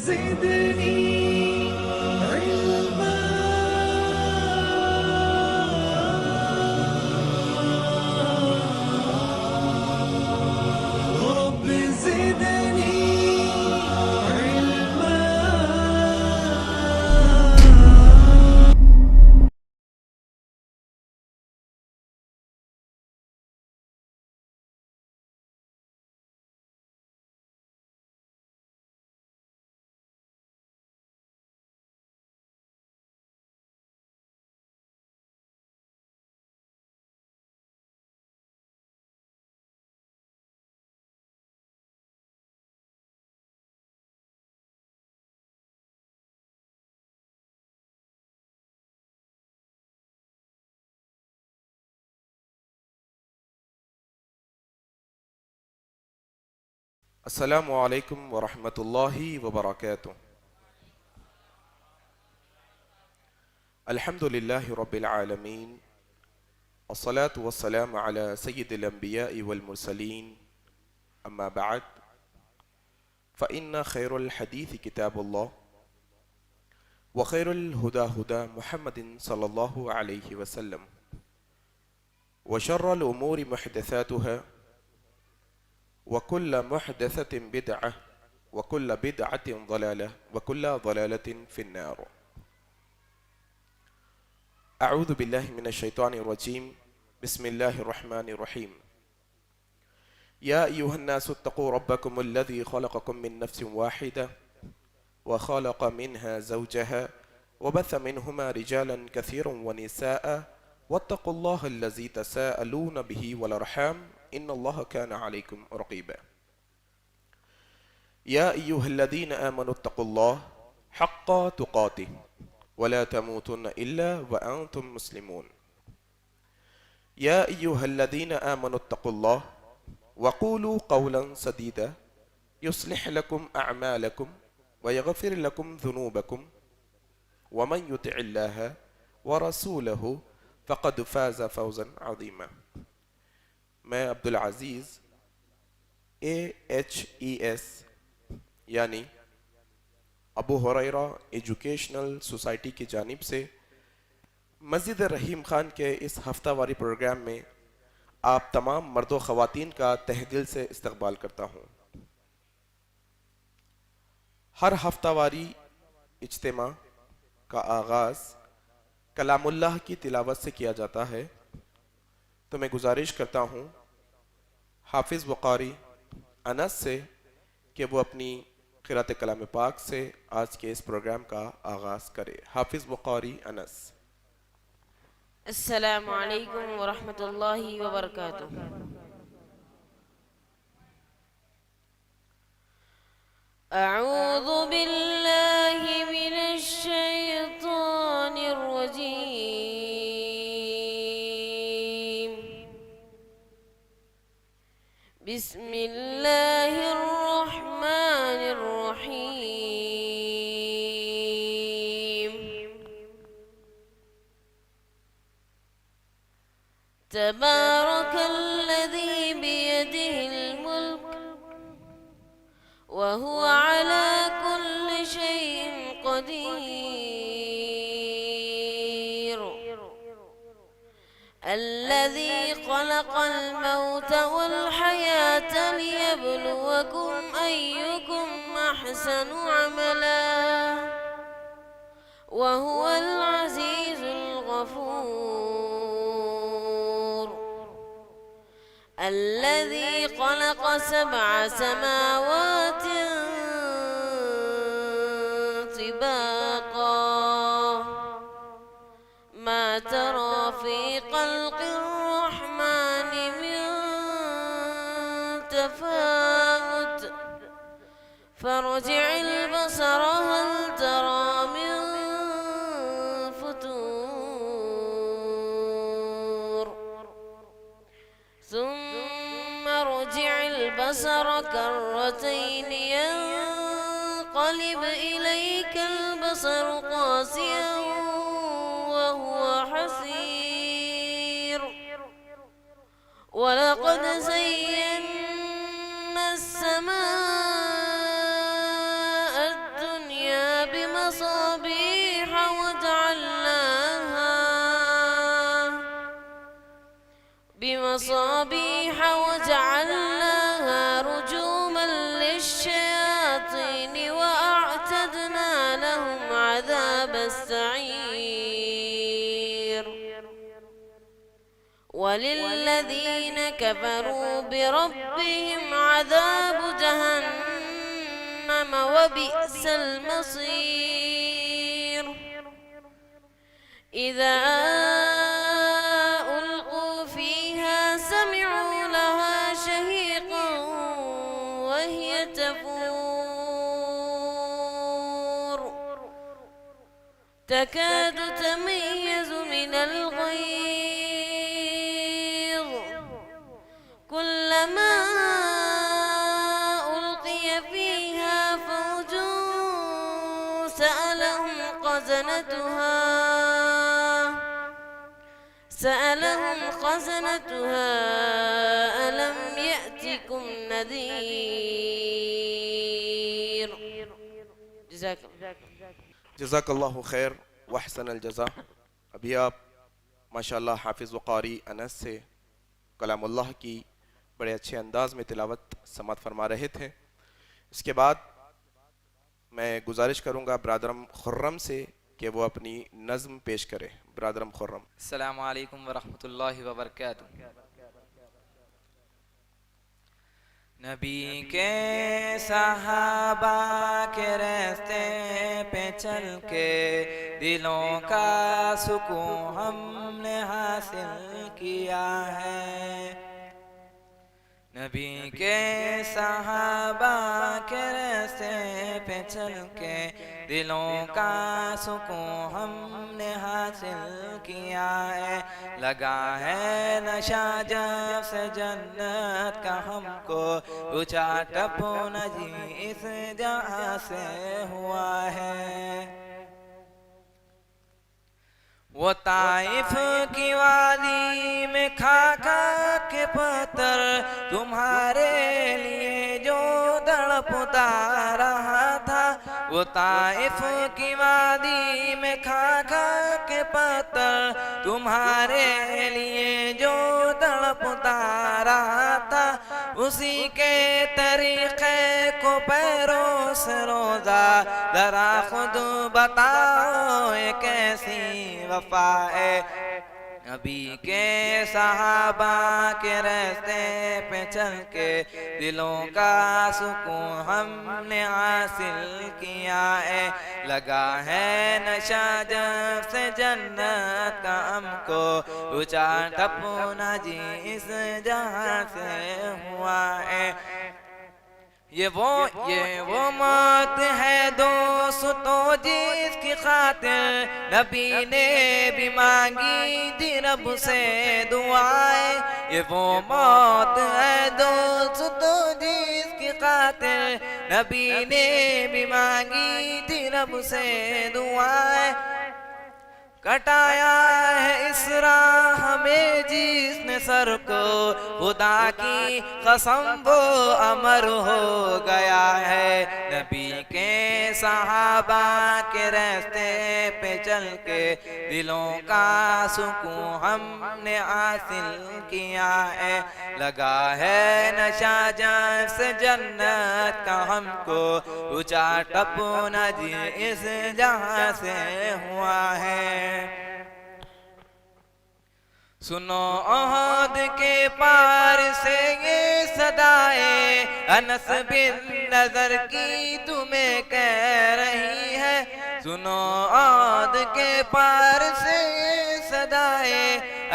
زدني علما رب زدني علما. السلام عليكم ورحمة الله وبركاته. الحمد لله رب العالمين، والصلاة والسلام على سيد الأنبياء والمرسلين، أما بعد، فإن خير الحديث كتاب الله، وخير الهدى هدى محمد صلى الله عليه وسلم، وشر الأمور محدثاتها، وكل محدثة بدعة، وكل بدعة ضلالة، وكل ضلالة في النار. أعوذ بالله من الشيطان الرجيم. بسم الله الرحمن الرحيم. يا أيها الناس اتقوا ربكم الذي خلقكم من نفس واحدة وخلق منها زوجها وبث منهما رجالا كثيرا ونساء واتقوا الله الذي تساءلون به والأرحام إن الله كان عليكم رقيبا. يا أيها الذين آمنوا اتقوا الله حق تقاته ولا تموتن إلا وأنتم مسلمون. يا أيها الذين آمنوا اتقوا الله وقولوا قولا سديدا يصلح لكم أعمالكم ويغفر لكم ذنوبكم، ومن يطع الله ورسوله فقد فاز فوزا عظيما. میں عبدالعزیز AHES یعنی ابو ہریرہ ایجوکیشنل سوسائٹی کی جانب سے مسجد رحیم خان کے اس ہفتہ واری پروگرام میں آپ تمام مرد و خواتین کا تہ دل سے استقبال کرتا ہوں۔ ہر ہفتہ واری اجتماع کا آغاز کلام اللہ کی تلاوت سے کیا جاتا ہے، تو میں گزارش کرتا ہوں حافظ و قاری انس سے کہ وہ اپنی قرأت کلام پاک سے آج کے اس پروگرام کا آغاز کرے۔ حافظ و قاری انس۔ السلام علیکم ورحمۃ اللہ وبرکاتہ۔ اعوذ باللہ من الشیطان الرجیم، بسم اللہ الرحمن الرحیم۔ تبارك الذي بيده الملك وهو على كل شيء قدير، الذي خلق الموت والحياة ليبلوكم أيكم أحسن عملا وهو العزيز الغفور، الذي خلق 7 سماوات طباقا، ما ترى في خلق الرحمن من تفاوت، فارجع البصر هل ترى من فتور، ثم ارجع البصر كرتين ينقلب إليك البصر خاسئا وهو حسير، ولقد زينا السماء الدنيا بمصابيح وجعلناها رجوما للشياطين وأعتدنا لهم عذاب السعير وللذين كفروا بربهم عذاب جهنم وبئس المصير إذا ألقوا فيها سمعوا لها شهيقا وهي تفور تكاد تميز من الغيظ كلما ألقي فيها فوج سألهم خزنتها ألم يأتكم نذير جزاک اللہ خیر واحسن الجزا۔ ابھی آپ ماشاءاللہ حافظ وقاری انس سے کلام اللہ کی بڑے اچھے انداز میں تلاوت سماعت فرما رہے تھے۔ اس کے بعد میں گزارش کروں گا برادرم خرم سے کہ وہ اپنی نظم پیش کرے۔ برادرم خرم۔ السلام علیکم ورحمۃ اللہ وبرکاتہ۔ نبی کے صحابہ کے راستے پہ چل کے دلوں کا سکون ہم نے حاصل کیا ہے۔ نبی کے صحابہ کے راستے پہ چل کے دلوں کا سکون ہم نے حاصل کیا ہے۔ لگا ہے نشہ جب سے جنت کا ہم کو اونچا ٹپنا جی اس جہاں سے ہوا ہے۔ وہ طائف کی وادی میں کھا کھا کے پتھر تمہارے لیے جو تڑپتا رہا تھا، وہ طائف کی وادی میں کھا کھا کے پتھر تمہارے لیے جو تڑپتا رہا تھا، اسی کے طریقے کو پیروں سے روزہ ذرا خود بتاؤ یہ کیسی وفا ہے۔ نبی کے صحابہ کے راستے پہ چل کے دلوں کا سکون ہم نے حاصل کیا ہے۔ لگا ہے نشہ جب سے جنت کا ہم کو اونچا ٹپنا جی اس جہاں سے ہوا ہے۔ یہ وہ موت ہے دوستو جس کی خاطر نبی نے بھی مانگی تھی رب سے دعائیں۔ یہ وہ موت ہے دوستو جس کی خاطر نبی نے بھی مانگی تھی رب سے دعائیں۔ کٹایا ہے اس راہ میں جس نے سر کو خدا کی قسم وہ امر ہو گیا ہے۔ نبی کے صحابہ کے راستے پہ چل کے دلوں کا سکون ہم نے حاصل کیا ہے۔ لگا ہے نشہ جب سے جنت کا ہم کو اونچا ٹپنا جی اس جہاں سے ہوا ہے۔ سنو احد کے پار سے یہ صدائے انس بن نضر کی تمہیں کہہ رہی ہے۔ سنو احد کے پار سے یہ صدائے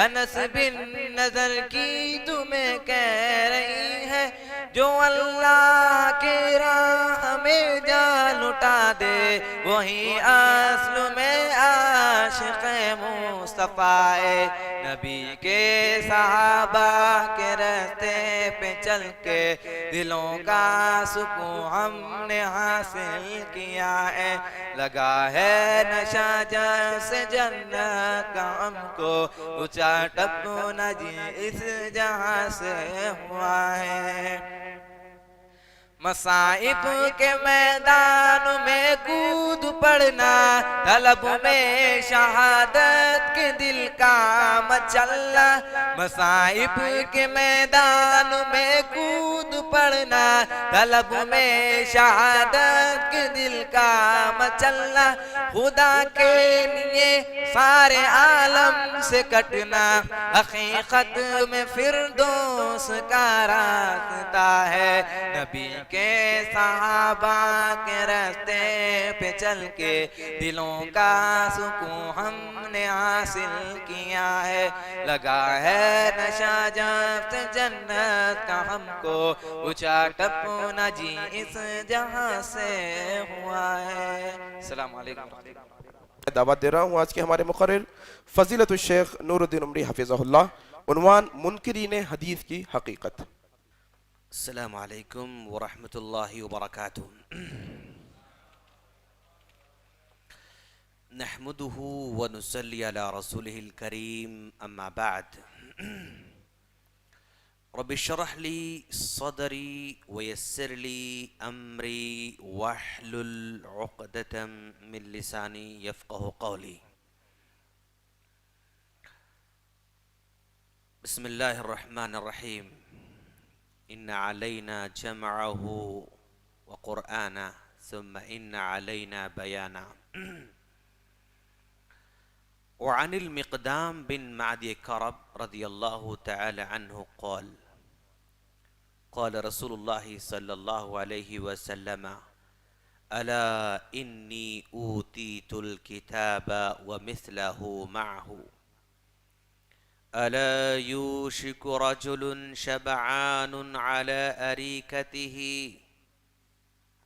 انس بن نضر کی تمہیں کہہ رہی ہے۔ جو اللہ کی راہ میں جان لٹا دے وہی اصل میں عاشق مصطفیٰ ہے۔ نبی کے صحابہ کے راستے پہ چل کے دلوں کا سکون ہم نے حاصل کیا ہے۔ لگا ہے نشہ جب سے جنت کا ہم کو اونچا ٹپنا جی اس جہاں سے ہوا ہے۔ مصائب کے میدان میں کود پڑھنا طلب میں شہادت کے دل کا مچلنا مصائب کے میدان میں کود پڑنا طلب میں شہادت کے دل کا مچلنا خدا کے لیے سارے عالم سے کٹنا حقیقت میں فردوس کا راستہ ہے نبی کے صحابہ کے راستے پہ چل کے دلوں کا سکون ہم نے حاصل کیا ہے لگا ہے نشہ جب سے جنت کا ہم کو اونچا ٹپنا جی اس جہاں سے ہوا ہے السلام علیکم دعوت دے رہا ہوں آج کے ہمارے مقرر فضیلت الشیخ نور الدین عمری حفظہ اللہ عنوان منکرین حدیث کی حقیقت السلام علیکم ورحمۃ اللہ وبرکاتہ نحمده ونصلي على رسوله الكريم أما بعد رب اشرح لي صدري ويسر لي أمري واحلل عقدة من لساني يفقه قولي بسم الله الرحمن الرحيم إن علينا جمعه وقرآنه ثم إن علينا بيانه وعن المقدام بن معدي كرب رضي الله تعالى عنه قال قال رسول الله صلى الله عليه وسلم ألا إني أوتيت الكتاب ومثله معه ألا يوشك رجل شبعان على أريكته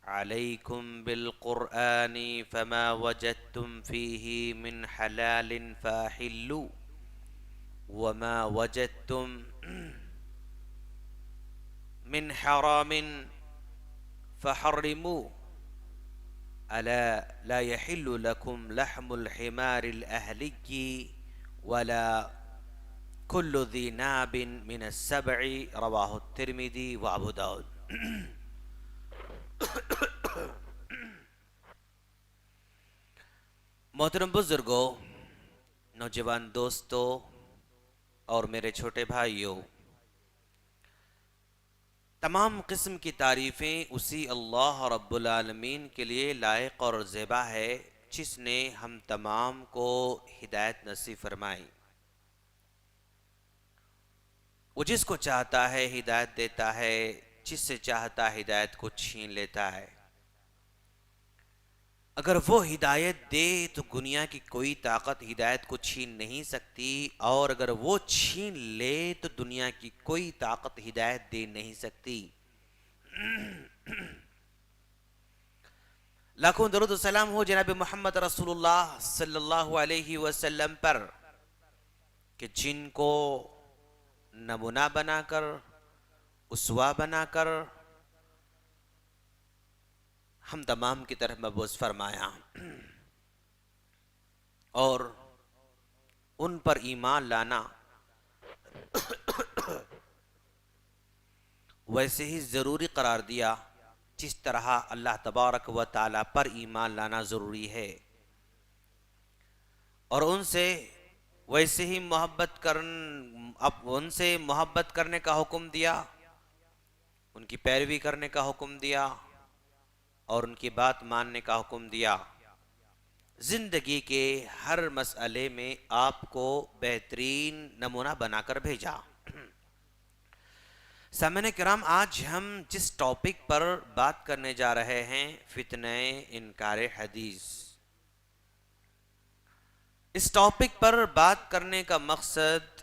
عليكم بالقرآن فما وجدتم فيه من حلال فأحلوا وما وجدتم من حرام فحرموا ألا لا يحل لكم لحم الحمار الأهلي ولا كل ذي ناب من السبع رواه الترمذي وأبو داود محترم بزرگوں نوجوان دوستوں اور میرے چھوٹے بھائیوں تمام قسم کی تعریفیں اسی اللہ رب العالمین کے لیے لائق اور زیبا ہے جس نے ہم تمام کو ہدایت نصیب فرمائی وہ جس کو چاہتا ہے ہدایت دیتا ہے جس سے چاہتا ہدایت کو چھین لیتا ہے اگر وہ ہدایت دے تو دنیا کی کوئی طاقت ہدایت کو چھین نہیں سکتی اور اگر وہ چھین لے تو دنیا کی کوئی طاقت ہدایت دے نہیں سکتی لاکھوں درود و سلام ہو جناب محمد رسول اللہ صلی اللہ علیہ وسلم پر کہ جن کو نمونہ بنا کر اسوہ بنا کر ہم تمام کی طرف مبعوث فرمایا اور ان پر ایمان لانا ویسے ہی ضروری قرار دیا جس طرح اللہ تبارک و تعالی پر ایمان لانا ضروری ہے اور ان سے ویسے ہی ان سے محبت کرنے کا حکم دیا ان کی پیروی کرنے کا حکم دیا اور ان کی بات ماننے کا حکم دیا زندگی کے ہر مسئلے میں آپ کو بہترین نمونہ بنا کر بھیجا سامعین کرام آج ہم جس ٹاپک پر بات کرنے جا رہے ہیں فتنہ انکار حدیث اس ٹاپک پر بات کرنے کا مقصد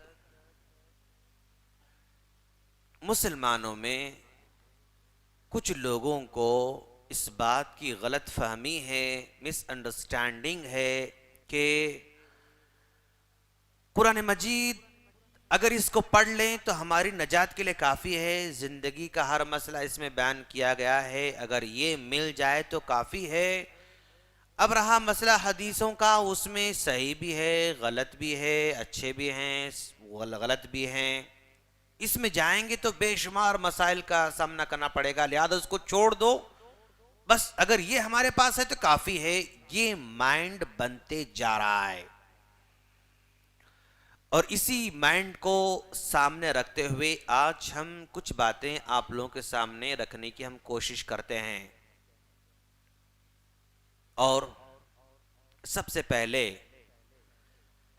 مسلمانوں میں کچھ لوگوں کو اس بات کی غلط فہمی ہے مس انڈرسٹینڈنگ ہے کہ قرآن مجید اگر اس کو پڑھ لیں تو ہماری نجات کے لیے کافی ہے زندگی کا ہر مسئلہ اس میں بیان کیا گیا ہے اگر یہ مل جائے تو کافی ہے اب رہا مسئلہ حدیثوں کا اس میں صحیح بھی ہے غلط بھی ہے اچھے بھی ہیں غلط بھی ہیں اس میں جائیں گے تو بے شمار مسائل کا سامنا کرنا پڑے گا لہذا اس کو چھوڑ دو بس اگر یہ ہمارے پاس ہے تو کافی ہے. یہ مائنڈ بنتے جا رہا ہے اور اسی مائنڈ کو سامنے رکھتے ہوئے آج ہم کچھ باتیں آپ لوگوں کے سامنے رکھنے کی ہم کوشش کرتے ہیں. اور سب سے پہلے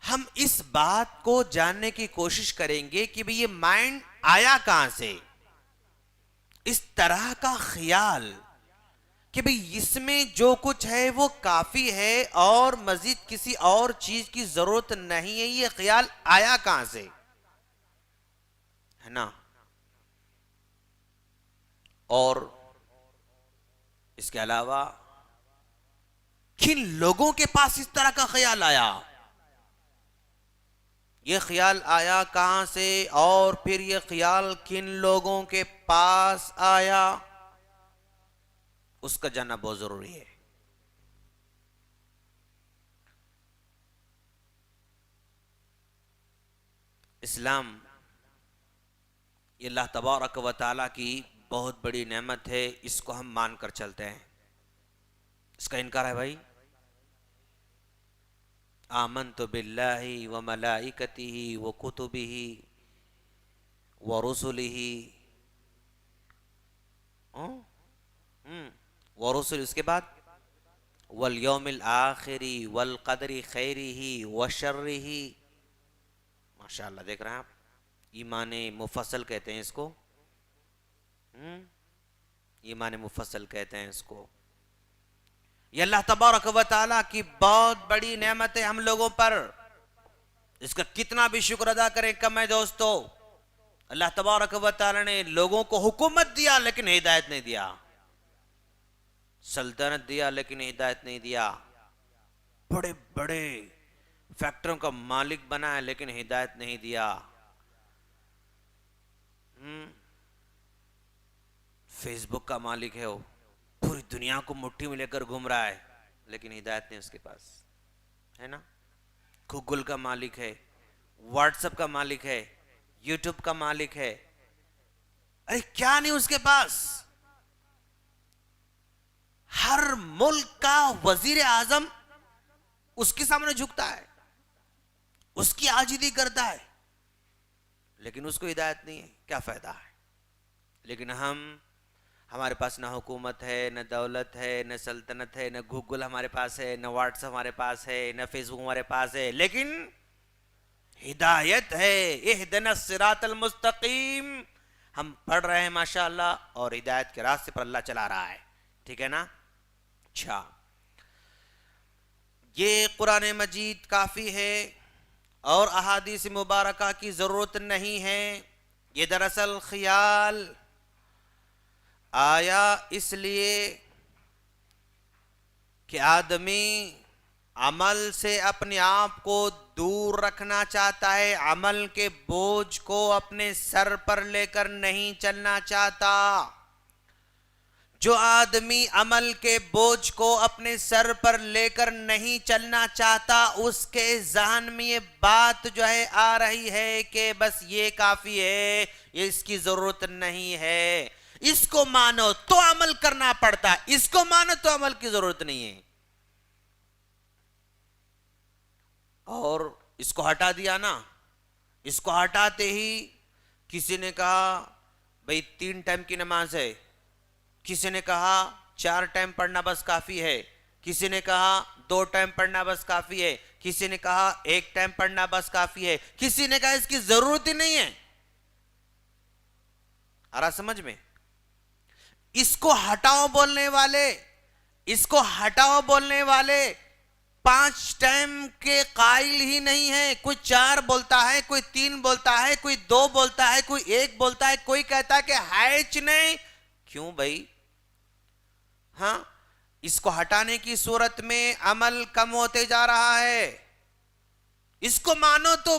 ہم اس بات کو جاننے کی کوشش کریں گے کہ یہ مائنڈ آیا کہاں سے. اس طرح کا خیال کہ اس میں جو کچھ ہے وہ کافی ہے اور مزید کسی اور چیز کی ضرورت نہیں ہے، یہ خیال آیا کہاں سے ہے نا. اور اس کے علاوہ کن لوگوں کے پاس اس طرح کا خیال آیا، یہ خیال آیا کہاں سے، اور پھر یہ خیال کن لوگوں کے پاس آیا، اس کا جاننا بہت ضروری ہے. اسلام یہ اللہ تبارک و تعالیٰ کی بہت بڑی نعمت ہے، اس کو ہم مان کر چلتے ہیں. اس کا انکار ہے بھائی؟ آمنت باللہ وملائکتہ وکتبہ ورسلہ ورسل، اس کے بعد والیوم الآخر والقدر خیرہ وشرہ. ماشاءاللہ، دیکھ رہے ہیں آپ، ایمان مفصل کہتے ہیں اس کو، ایمان مفصل کہتے ہیں اس کو. یہ اللہ تبارک و تعالیٰ کی بہت بڑی نعمت ہے ہم لوگوں پر، اس کا کتنا بھی شکر ادا کریں کم ہے دوستو. اللہ تبارک و تعالیٰ نے لوگوں کو حکومت دیا لیکن ہدایت نہیں دیا، سلطنت دیا لیکن ہدایت نہیں دیا، بڑے بڑے فیکٹریوں کا مالک بنا ہے لیکن ہدایت نہیں دیا، فیس بک کا مالک ہے، وہ پوری دنیا کو مٹھی میں لے کر گھوم رہا ہے لیکن ہدایت نہیں اس کے پاس ہے نا. گوگل کا مالک ہے، واٹس ایپ کا مالک ہے، یوٹیوب کا مالک ہے، ارے کیا نہیں اس کے پاس. ہر ملک کا وزیر اعظم اس کے سامنے جھکتا ہے، اس کی عاجزی کرتا ہے، لیکن اس کو ہدایت نہیں ہے. کیا فائدہ ہے؟ لیکن ہمارے پاس نہ حکومت ہے، نہ دولت ہے، نہ سلطنت ہے، نہ گوگل ہمارے پاس ہے، نہ واٹس ایپ ہمارے پاس ہے، نہ فیس بک ہمارے پاس ہے، لیکن ہدایت ہے. اہدنا الصراط المستقیم ہم پڑھ رہے ہیں ماشاءاللہ، اور ہدایت کے راستے پر اللہ چلا رہا ہے. ٹھیک ہے نا. اچھا، یہ قرآن مجید کافی ہے اور احادیث مبارکہ کی ضرورت نہیں ہے. یہ دراصل خیال آیا اس لیے کہ آدمی عمل سے اپنے آپ کو دور رکھنا چاہتا ہے، عمل کے بوجھ کو اپنے سر پر لے کر نہیں چلنا چاہتا. جو آدمی عمل کے بوجھ کو اپنے سر پر لے کر نہیں چلنا چاہتا، اس کے ذہن میں یہ بات جو ہے آ رہی ہے کہ بس یہ کافی ہے، یہ اس کی ضرورت نہیں ہے. اس کو مانو تو عمل کرنا پڑتا، اس کو مانو تو عمل کی ضرورت نہیں ہے. اور اس کو ہٹا دیا نا، اس کو ہٹاتے ہی کسی نے کہا بھئی 3 ٹائم کی نماز ہے، کسی نے کہا 4 ٹائم پڑھنا بس کافی ہے، کسی نے کہا 2 ٹائم پڑھنا بس کافی ہے، کسی نے کہا 1 ٹائم پڑھنا بس کافی ہے، کسی نے کہا اس کی ضرورت ہی نہیں ہے. آ رہا سمجھ میں؟ اس کو ہٹاؤ بولنے والے، اس کو ہٹاؤ بولنے والے 5 ٹائم کے قائل ہی نہیں ہے. کوئی 4 بولتا ہے، کوئی 3 بولتا ہے، کوئی 2 بولتا ہے، کوئی 1 بولتا ہے، کوئی کہتا ہے کہ ہائچ نہیں. کیوں بھائی؟ ہاں، اس کو ہٹانے کی صورت میں عمل کم ہوتے جا رہا ہے. اس کو مانو تو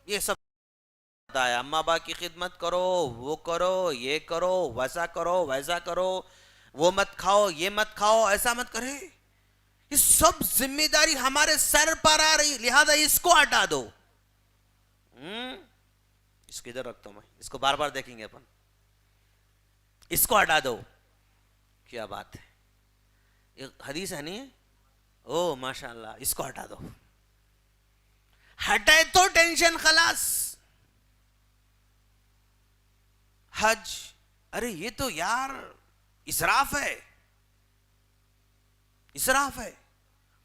یہ سب بتایا، اماں باپ کی خدمت کرو، وہ کرو، یہ کرو، ویسا کرو، ویسا کرو، وہ مت کھاؤ، یہ مت کھاؤ، ایسا مت کرے. یہ سب ذمہ داری ہمارے سر پر آ رہی، لہذا اس کو ہٹا دو. اس کو ادھر رکھتا ہوں میں، اس کو بار بار دیکھیں گے اپن. اس کو ہٹا دو. کیا بات ہے، ایک حدیث ہے نہیں؟ او ماشاءاللہ، اس کو ہٹا دو، ہٹائے تو ٹینشن خلاص. حج، ارے یہ تو یار اسراف ہے، اسراف ہے.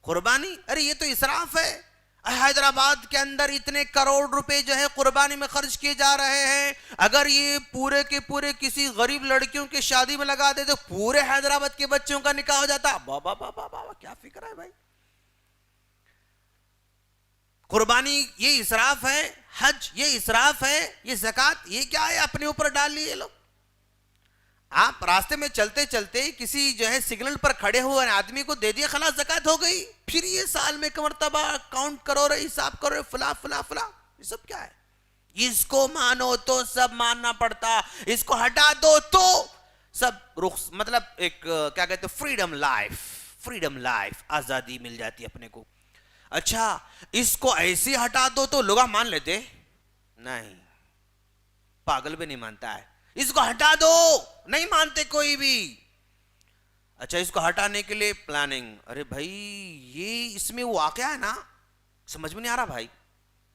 قربانی، ارے یہ تو اسراف ہے. حیدرآباد کے اندر اتنے کروڑ روپے جو ہے قربانی میں خرچ کیے جا رہے ہیں، اگر یہ پورے کے پورے کسی غریب لڑکیوں کی شادی میں لگا دے تو پورے حیدرآباد کے بچوں کا نکاح ہو جاتا. بابا بابا بابا کیا فکر ہے بھائی. قربانی یہ اسراف ہے، حج یہ اسراف ہے، یہ زکوٰۃ یہ کیا ہے اپنے اوپر ڈال لیے لوگ. آپ راستے میں چلتے چلتے کسی جو ہے سگنل پر کھڑے ہوئے آدمی کو دے دیا، خلاص زکوٰۃ ہو گئی. پھر یہ سال میں ایک مرتبہ کاؤنٹ کرو رہے، حساب کرو رہے، فلا فلا فلا، یہ سب کیا ہے؟ اس کو مانو تو سب ماننا پڑتا، اس کو ہٹا دو تو سب مطلب ایک کیا کہتے ہیں، فریڈم لائف، فریڈم لائف، آزادی مل جاتی اپنے کو. اچھا اس کو ایسی ہٹا دو تو لوگ مان لیتے نہیں، پاگل بھی نہیں مانتا ہے. اس کو ہٹا دو، نہیں مانتے کوئی بھی. اچھا اس کو ہٹانے کے لیے پلاننگ، ارے بھائی یہ اس میں واقعہ ہے نا، سمجھ میں نہیں آ رہا بھائی،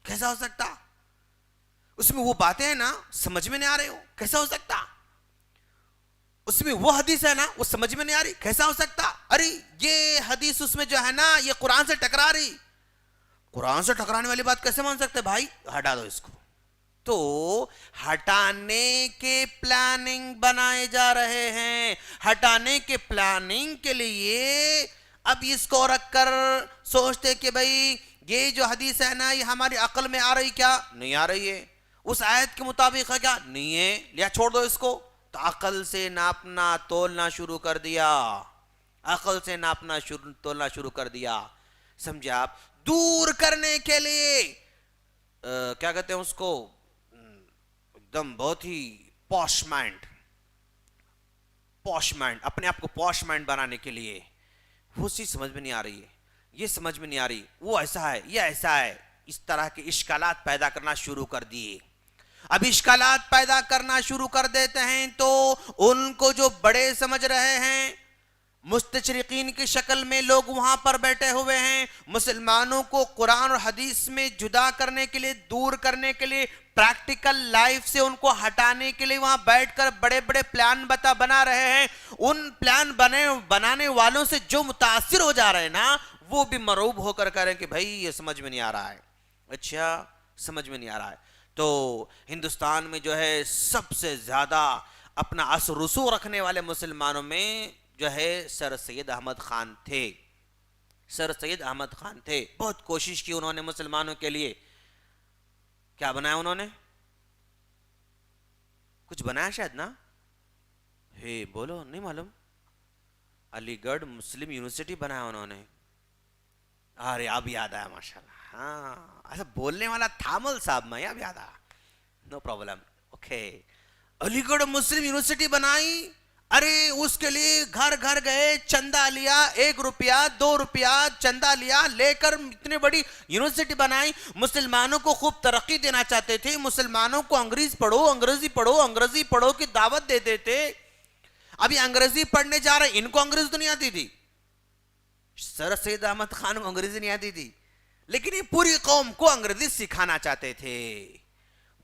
کیسا ہو سکتا؟ اس میں وہ باتیں ہیں نا، سمجھ میں نہیں آ رہے ہو، کیسا ہو سکتا؟ اس میں وہ حدیث ہے نا، وہ سمجھ میں نہیں آ رہی، کیسا ہو سکتا؟ ارے یہ حدیث اس میں جو ہے نا یہ قرآن سے ٹکرا رہی. قرآن سے ٹکرانے والی بات کیسے مان سکتے بھائی؟ ہٹا دو اس کو. تو ہٹانے کے پلاننگ بنائے جا رہے ہیں. ہٹانے کے پلاننگ کے لیے اب اس کو رکھ کر سوچتے کہ بھئی یہ جو حدیث ہے نا یہ ہماری عقل میں آ رہی، کیا نہیں آ رہی ہے، اس آیت کے مطابق ہے کیا نہیں ہے، لیا چھوڑ دو اس کو. تو عقل سے ناپنا تولنا شروع کر دیا، عقل سے ناپنا تولنا شروع کر دیا. سمجھے آپ؟ دور کرنے کے لیے کیا کہتے ہیں اس کو، ایک دم بہت ہی پوش مائنڈ، اپنے آپ کو پوش مائنڈ بنانے کے لیے وہ چیز سمجھ میں نہیں آ رہی ہے، یہ سمجھ میں نہیں آ رہی، وہ ایسا ہے یہ ایسا ہے، اس طرح کے اشکالات پیدا کرنا شروع کر دیے. اب اشکالات پیدا کرنا شروع کر دیتے ہیں تو ان کو جو بڑے سمجھ رہے ہیں، مستشرقین کی شکل میں لوگ وہاں پر بیٹھے ہوئے ہیں، مسلمانوں کو قرآن اور حدیث میں جدا کرنے کے لیے، دور کرنے کے لیے، پریکٹیکل لائف سے ان کو ہٹانے کے لیے وہاں بیٹھ کر بڑے بڑے پلان بنا رہے ہیں. ان پلان بنانے والوں سے جو متاثر ہو جا رہے ہیں نا، وہ بھی مرعوب ہو کر کہہ رہے ہیں کہ بھائی یہ سمجھ میں نہیں آ رہا ہے. اچھا سمجھ میں نہیں آ رہا ہے. تو ہندوستان میں جو ہے سب سے زیادہ اپنا اثر رسوخ رکھنے والے مسلمانوں میں جو ہے سر سید احمد خان تھے. سر سید احمد خان تھے. بہت کوشش کی انہوں نے مسلمانوں کے لیے. کیا بنایا انہوں نے؟ کچھ بنایا شاید نا، ہے بولو نہیں معلوم. علی گڑھ مسلم یونیورسٹی بنایا انہوں نے. ارے اب یاد آیا ماشاءاللہ. ہاں ایسا بولنے والا تھا مول صاحب، میں اب یاد آیا. No problem. اوکے علی گڑھ مسلم یونیورسٹی بنائی. ارے اس کے لیے گھر گھر گئے، چندہ لیا، 1 روپیہ 2 روپیہ چندہ لیا، لے کر اتنی بڑی یونیورسٹی بنائی. مسلمانوں کو خوب ترقی دینا چاہتے تھے. مسلمانوں کو انگریزی پڑھو کی دعوت دیتے تھے. ابھی انگریزی پڑھنے جا رہے، ان کو انگریزی تو نہیں آتی تھی. سر سید احمد خان کو انگریزی نہیں آتی تھی، لیکن یہ پوری قوم کو انگریزی سکھانا چاہتے تھے.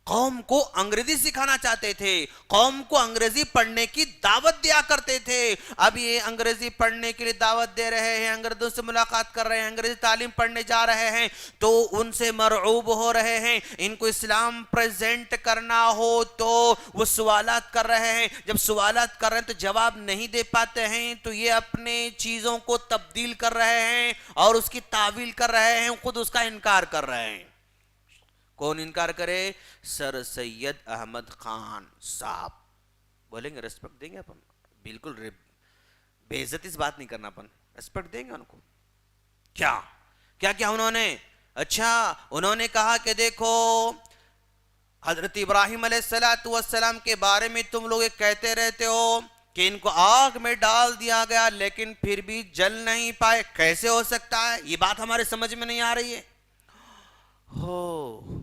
قوم کو انگریزی سکھانا چاہتے تھے. قوم کو انگریزی پڑھنے کی دعوت دیا کرتے تھے. اب یہ انگریزی پڑھنے کے لیے دعوت دے رہے ہیں، انگریزوں سے ملاقات کر رہے ہیں، انگریزی تعلیم پڑھنے جا رہے ہیں تو ان سے مرعوب ہو رہے ہیں. ان کو اسلام پریزنٹ کرنا ہو تو وہ سوالات کر رہے ہیں. جب سوالات کر رہے ہیں تو جواب نہیں دے پاتے ہیں تو یہ اپنے چیزوں کو تبدیل کر رہے ہیں اور اس کی تعویل کر رہے ہیں، خود اس کا انکار کر رہے ہیں. کون انکار کرے؟ سر سید احمد خان صاحب. بولیں گے ریسپیکٹ دیں گے اپن، بالکل بے عزتی اس بات نہیں کرنا، اپن ریسپیکٹ دیں گے ان کو. کیا کیا کیا انہوں نے؟ اچھا انہوں نے کہا کہ دیکھو حضرت ابراہیم علیہ السلام کے بارے میں تم لوگ کہتے رہتے ہو کہ ان کو آگ میں ڈال دیا گیا لیکن پھر بھی جل نہیں پائے. کیسے ہو سکتا ہے؟ یہ بات ہمارے سمجھ میں نہیں آ رہی ہے. ہو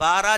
12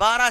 12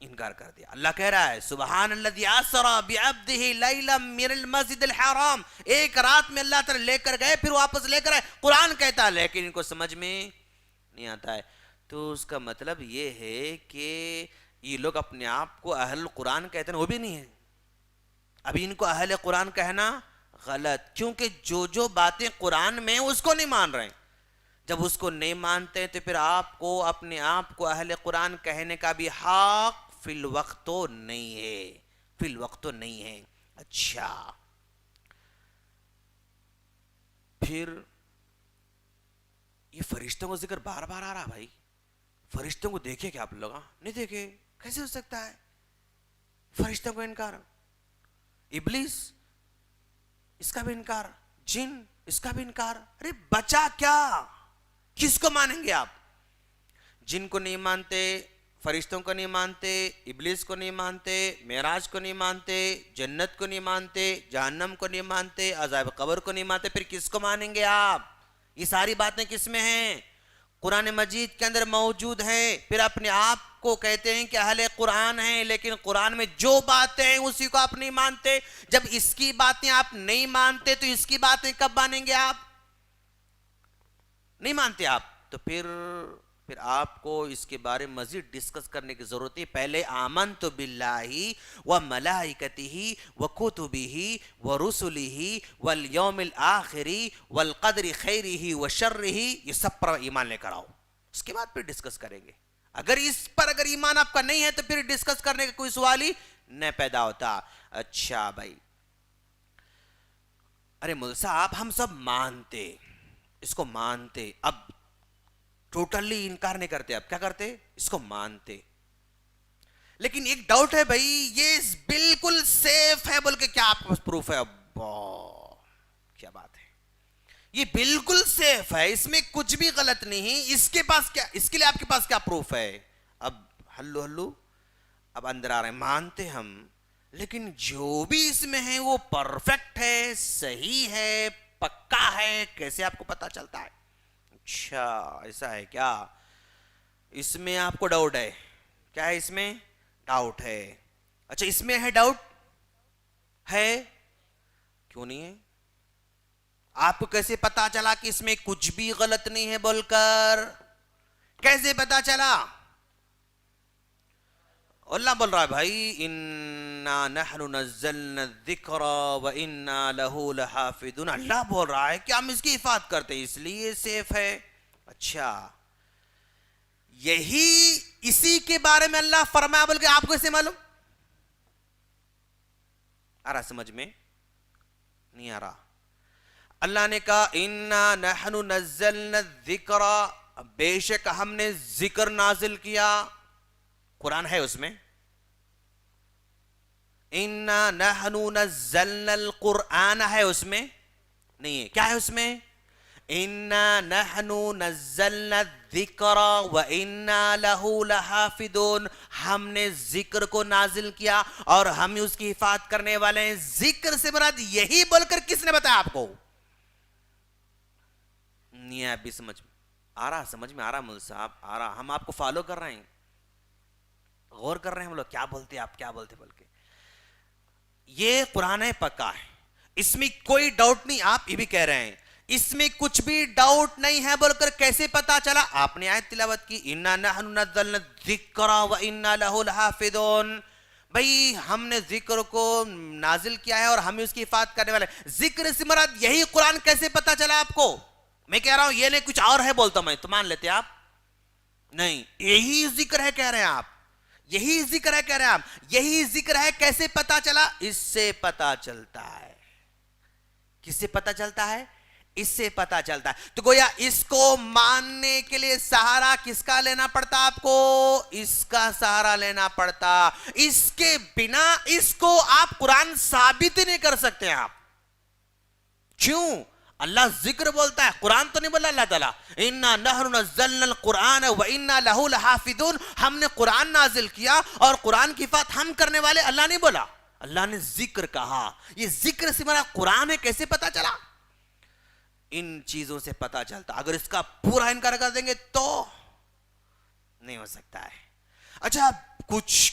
انکار کر دیا. اللہ کہہ رہا ہے سبحان الذی اسرا بعبدہ لیلا من المسجد الحرام, ایک رات میں اللہ تعالی لے کر گئے پھر واپس لے کر آئے. قرآن کہتا ہے لیکن ان کو سمجھ میں نہیں آتا ہے. تو اس کا مطلب یہ ہے کہ یہ لوگ اپنے آپ کو اہل قرآن کہتے ہیں, وہ بھی نہیں ہے. ابھی ان کو اہل قرآن کہنا غلط, کیونکہ جو باتیں قرآن میں اس کو نہیں مان رہے ہیں. جب اس کو نہیں مانتے تو پھر آپ کو اپنے آپ کو اہل قرآن کہنے کا بھی حق فی الوقت تو نہیں ہے, فی الوقت تو نہیں ہے. اچھا پھر یہ فرشتوں کو ذکر بار بار آ رہا بھائی, فرشتوں کو دیکھے کیا آپ لوگ؟ نہیں دیکھے, کیسے ہو سکتا ہے فرشتوں کو انکار؟ ابلیس اس کا بھی انکار, جن اس کا بھی انکار. ارے بچا کیا, کس کو مانیں گے آپ؟ جن کو نہیں مانتے, فرشتوں کو نہیں مانتے, ابلیس کو نہیں مانتے, معراج کو نہیں مانتے, جنت کو نہیں مانتے, جہنم کو نہیں مانتے, عذاب قبر کو نہیں مانتے, پھر کس کو مانیں گے آپ؟ یہ ساری باتیں کس میں ہیں؟ قرآن مجید کے اندر موجود ہیں. پھر اپنے آپ کو کہتے ہیں کہ اہل قرآن ہیں, لیکن قرآن میں جو باتیں ہیں اسی کو آپ نہیں مانتے. جب اس کی باتیں آپ نہیں مانتے تو اس کی باتیں کب مانیں گے آپ؟ نہیں مانتے آپ تو پھر آپ کو اس کے بارے میں مزید ڈسکس کرنے کی ضرورت ہے. پہلے آمنت باللہ و ملائکتہ و کتبہ و رسلہ والیوم الآخر والقدر خیرہ و شرہ, یہ سب پر ایمان لے کر آؤ, اس کے بعد پھر ڈسکس کریں گے. اگر اس پر ایمان آپ کا نہیں ہے تو پھر ڈسکس کرنے کا کوئی سوال ہی نہیں پیدا ہوتا. اچھا بھائی, ارے مول صاحب ہم سب مانتے, اس کو مانتے, اب ٹوٹلی انکار نہیں کرتے, اب کیا کرتے؟ اس کو مانتے. لیکن ایک ڈاؤٹ ہے بھائی, یہ بالکل سیف ہے بول کے کیا آپ کے پاس پروف ہے؟ کیا بات ہے, یہ بالکل سیف ہے, اس میں کچھ بھی غلط نہیں. اس کے پاس کیا, اس کے لیے آپ کے پاس کیا پروف ہے؟ اب ہلو اب اندر آ رہے ہیں, مانتے ہم, لیکن جو بھی اس میں ہے وہ پرفیکٹ ہے, صحیح ہے, پکا ہے, کیسے آپ کو پتا چلتا ہے؟ اچھا ایسا ہے کیا؟ اس میں آپ کو ڈاؤٹ ہے کیا؟ ہے اس میں ڈاؤٹ ہے. اچھا اس میں ہے ڈاؤٹ ہے, کیوں نہیں ہے؟ آپ کو کیسے پتا چلا کہ اس میں کچھ بھی غلط نہیں ہے بول کر؟ کیسے پتا چلا؟ اللہ بول رہا ہے بھائی انا نحن نزلنا الذکر وانا لہ لحافظون. اللہ بول رہا ہے کہ ہم اس کی حفاظت کرتے ہیں, اس لیے سیف ہے. اچھا یہی اسی کے بارے میں اللہ فرمایا بول کے آپ کو اسے معلوم آ رہا؟ سمجھ میں نہیں آ رہا. اللہ نے کہا انا نحن نزلنا الذکر, بے شک ہم نے ذکر نازل کیا. قرآن ہے اس میں, انا نحن نزلنا القرآن ہے اس میں نہیں ہے. کیا ہے اس میں؟ انا نحن نزلنا الذکر وانا لہ لحافظون, ہم نے ذکر کو نازل کیا اور ہم اس کی حفاظت کرنے والے ہیں. ذکر سے مراد یہی بول کر کس نے بتایا آپ کو؟ نہیں ہے ابھی سمجھ آ رہا؟ سمجھ میں آ رہا مول صاحب؟ آ رہا. ہم آپ کو فالو کر رہے ہیں, غور کر رہے ہیں ہم لوگ, کیا بولتے آپ کیا بولتے بول کے. یہ قرآن ہے, پکا ہے, اس میں کوئی ڈاؤٹ نہیں. آپ یہ بھی کہہ رہے ہیں اس میں کچھ بھی ڈاؤٹ نہیں ہے بول کر کیسے پتا چلا؟ آپ نے آیت تلاوت کی انا نحن نزلنا الذکر وانا لہ لحافظون. بھائی ہم نے ذکر کو نازل کیا ہے اور ہم اس کی حفاظت کرنے والے. ذکر سے مراد یہی قرآن کیسے پتا چلا آپ کو؟ میں کہہ رہا ہوں یہ نہیں کچھ اور ہے بولتا میں, تو مان لیتے آپ؟ نہیں, یہی ذکر ہے کہہ رہے ہیں آپ, یہی ذکر ہے کہہ رہے ہیں آپ. یہی ذکر ہے, کیسے پتا چلا؟ اس سے پتا چلتا ہے. کس سے پتا چلتا ہے؟ اس سے پتا چلتا ہے. تو گویا اس کو ماننے کے لیے سہارا کس کا لینا پڑتا آپ کو؟ اس کا سہارا لینا پڑتا. اس کے بنا اس کو آپ قرآن ثابت ہی نہیں کر سکتے آپ. کیوں؟ اللہ ذکر بولتا ہے, قرآن تو نہیں بولا اللہ تعالیٰ انا نحن نزلنا القرآن وانا لہ لحافظون. ہم نے قرآن نازل کیا اور قرآن کی حفاظت ہم کرنے والے, اللہ نہیں بولا, اللہ نے ذکر کہا. یہ ذکر سے مراد قرآن ہے, کیسے پتا چلا؟ ان چیزوں سے پتا چلتا. اگر اس کا پورا انکار کر دیں گے تو نہیں ہو سکتا ہے. اچھا کچھ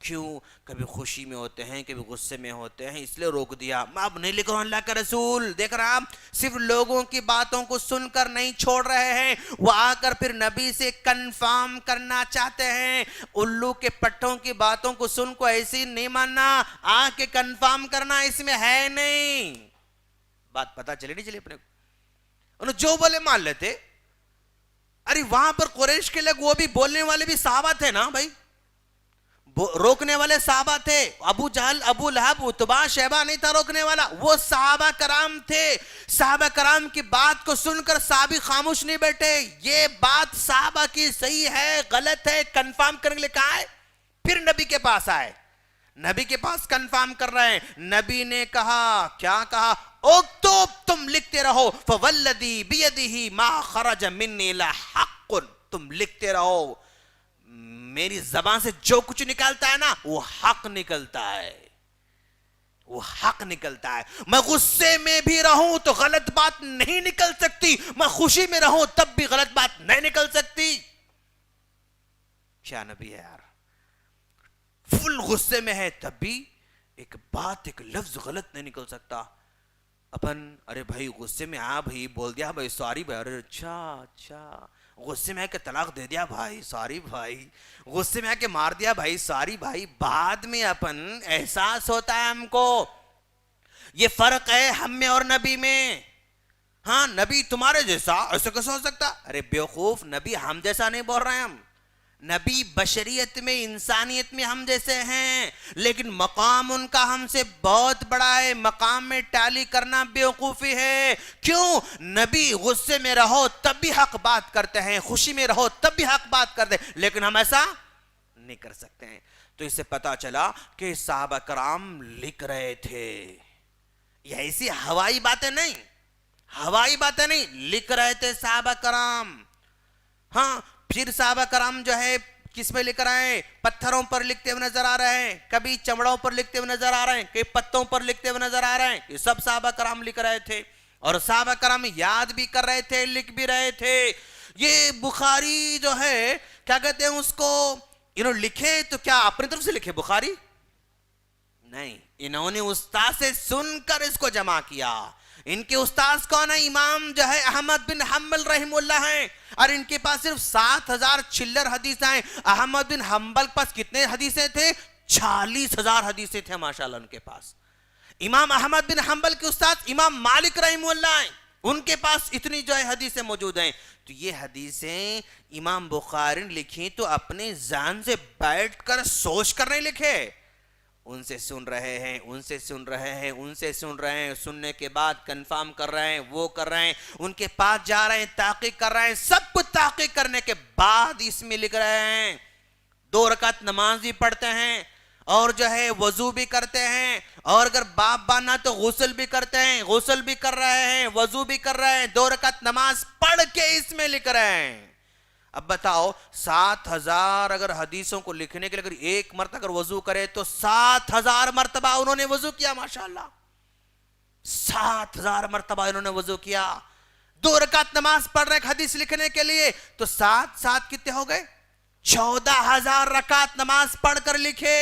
کیوں؟ کبھی خوشی میں ہوتے ہیں، کبھی غصے میں ہوتے ہیں، اس لیے روک دیا۔ میں اب نہیں لکھ رہا ہوں اللہ کا رسول، دیکھ رہا آپ صرف لوگوں کی باتوں کو سن کر نہیں چھوڑ رہے ہیں، وہ آ کر پھر نبی سے کنفرم کرنا چاہتے ہیں۔ الو کے پٹھوں کی باتوں کو سن کو ایسی نہیں ماننا، آ کے کنفرم کرنا اس میں ہے نہیں۔ بات پتا چلے نہیں چلے اپنے کو؟ انہوں جو بولے مان لیتے۔ ارے وہاں پر قریش کے لوگ وہ بھی بولنے والے بھی صحابہ تھے نا بھائی، روکنے والے صحابہ تھے۔ ابو جہل، ابو لہب، عتبہ، شیبہ نہیں تھا روکنے والا، وہ صحابہ کرام تھے۔ صحابہ کرام کی بات کو سن کر صحابی خاموش نہیں بیٹھے، یہ بات صحابہ کی صحیح ہے غلط ہے کنفرم کرنے کے لیے کہا ہے، پھر نبی کے پاس آئے، نبی کے پاس کنفرم کر رہے ہیں۔ نبی نے کہا، کیا کہا؟ اکتب، تم لکھتے رہو، فوالذی بیدہ ما خرج منی لحق، تم لکھتے رہو، میری زبان سے جو کچھ نکالتا ہے نا وہ حق نکلتا ہے، وہ حق نکلتا ہے۔ میں غصے میں بھی رہوں تو غلط بات نہیں نکل سکتی، میں خوشی میں رہوں تب بھی غلط بات نہیں نکل سکتی۔ کیا نبی ہے یار، فل غصے میں ہے تب بھی ایک بات، ایک لفظ غلط نہیں نکل سکتا۔ اپن ارے بھائی غصے میں بھائی بول دیا بھائی سوری بھائی، ارے اچھا غصے میں آ کے طلاق دے دیا بھائی سوری بھائی، غصے میں آ کے مار دیا بھائی سوری بھائی، بعد میں اپن احساس ہوتا ہے ہم کو۔ یہ فرق ہے ہم میں اور نبی میں۔ ہاں نبی تمہارے جیسا ایسا کیسے ہو سکتا؟ ارے بیوقوف، نبی ہم جیسا نہیں بول رہے ہیں ہم، نبی بشریت میں، انسانیت میں ہم جیسے ہیں، لیکن مقام ان کا ہم سے بہت بڑا ہے، مقام میں ٹالی کرنا بیوقوفی ہے۔ کیوں؟ نبی غصے میں رہو تب بھی حق بات کرتے ہیں، خوشی میں رہو تب بھی حق بات کرتے ہیں، لیکن ہم ایسا نہیں کر سکتے ہیں۔ تو اس سے پتا چلا کہ صحابہ کرام لکھ رہے تھے، یہ ایسی ہوائی باتیں نہیں، ہوائی باتیں نہیں، لکھ رہے تھے صحابہ کرام۔ ہاں پھر صحابہ کرام جو ہے کس میں لکھ رہے ہیں؟ پتھروں پر لکھتے ہوئے نظر آ رہے ہیں، کبھی چمڑوں پر لکھتے ہوئے نظر آ رہے ہیں، کبھی پتوں پر لکھتے ہوئے نظر آ رہے ہیں۔ یہ سب صحابہ کرام لکھ رہے تھے، اور صحابہ کرام یاد بھی کر رہے تھے، لکھ بھی رہے تھے۔ یہ بخاری جو ہے کیا کہتے ہیں اس کو، انہوں لکھے تو کیا اپنی طرف سے لکھے بخاری؟ نہیں، انہوں نے استاد سے سن کر اس کو جمع کیا۔ ان کے استاذ کون ہے؟ امام جو ہے احمد بن حنبل رحم اللہ ہیں، اور ان کے پاس صرف 7000 چلر حدیث ہیں۔ احمد بن حنبل پاس کتنے حدیثیں تھے؟ 40,000 حدیثیں تھے ماشاءاللہ ان کے پاس۔ امام احمد بن حنبل کے استاد امام مالک رحم اللہ ہیں، ان کے پاس اتنی جو ہے حدیثیں موجود ہیں۔ تو یہ حدیثیں امام بخاری نے لکھی تو اپنے ذہن سے بیٹھ کر سوچ کر نہیں لکھے، ان سے سن رہے ہیں، ان سے سن رہے ہیں، ان سے سن رہے ہیں، سننے کے بعد کنفرم کر رہے ہیں، وہ کر رہے ہیں، ان کے پاس جا رہے ہیں، تحقیق کر رہے ہیں، سب کچھ تحقیق کرنے کے بعد اس میں لکھ رہے ہیں۔ 2 رکعت نماز بھی پڑھتے ہیں، اور جو ہے وضو بھی کرتے ہیں، اور اگر باپ بانا تو غسل بھی کرتے ہیں، غسل بھی کر رہے ہیں، وضو بھی کر رہے ہیں، 2 رکعت نماز پڑھ کے اس میں لکھ رہے ہیں۔ اب بتاؤ 7000 اگر حدیثوں کو لکھنے کے لیے اگر ایک مرتبہ اگر وضو کرے تو 7000 مرتبہ انہوں نے وضو کیا ماشاءاللہ، 7000 مرتبہ انہوں نے وضو کیا۔ 2 رکعت نماز پڑھ رہے حدیث لکھنے کے لیے تو 7 کتنے ہو گئے؟ 14000 رکعت نماز پڑھ کر لکھے۔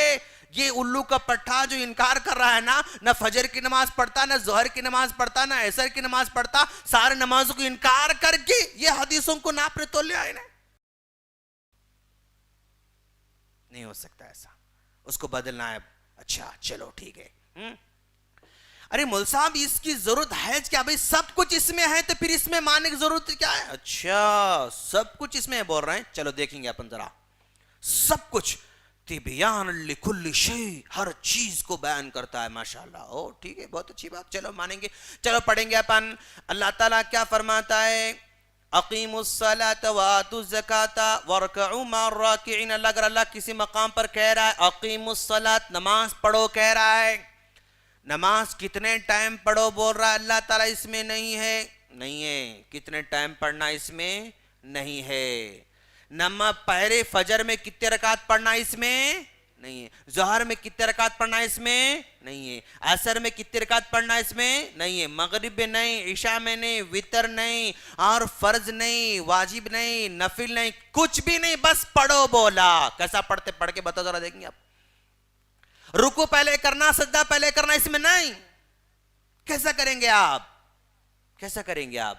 یہ الو کا پٹھا جو انکار کر رہا ہے نا، نہ فجر کی نماز پڑھتا، نہ ظہر کی نماز پڑھتا، نہ عصر کی نماز پڑھتا، سارے نمازوں کو انکار کر کے یہ حدیثوں کو ناپنے تو لے آئے نا، نہیں ہو سکتا ایسا، اس کو بدلنا ہے۔ اچھا چلو ٹھیک ہے۔ ارے مول صاحب اس کی ضرورت ہے کیا بھئی؟ سب کچھ اس میں ہے تو پھر اس میں ماننے کی ضرورت کیا ہے؟ اچھا سب کچھ اس میں بول رہے ہیں، چلو دیکھیں گے اپن ذرا۔ سب کچھ تبیان لکل شیء، ہر چیز کو بیان کرتا ہے ماشاءاللہ۔ او ٹھیک ہے، بہت اچھی بات، چلو مانیں گے، چلو پڑھیں گے اپن۔ اللہ تعالیٰ کیا فرماتا ہے؟ اقیموا الصلاة وآتوا الزکاة وارکعوا مع الراکعین۔ اگر اللہ کسی مقام پر کہہ رہا ہے اقیموا الصلاة، نماز پڑھو کہہ رہا ہے، نماز کتنے ٹائم پڑھو بول رہا ہے اللہ تعالیٰ، اس میں نہیں ہے، نہیں ہے کتنے ٹائم پڑھنا اس میں نہیں ہے۔ نماز پہرے فجر میں کتنے رکعت پڑھنا اس میں نہیں ہے، ظہر میں کتنے رکعت پڑھنا اس میں نہیں ہے، عصر میں کتنے رکعت پڑھنا اس میں نہیں ہے، مغرب میں نہیں، عشاء میں نہیں، وتر نہیں، اور فرض نہیں، واجب نہیں، نفل نہیں، کچھ بھی نہیں، بس پڑھو بولا۔ کیسا پڑھتے؟ پڑھ کے بتا ذرا دیکھیں گے آپ، رکو پہلے کرنا سجدہ پہلے کرنا اس میں نہیں. کیسا کریں گے آپ؟ کیسا کریں گے آپ؟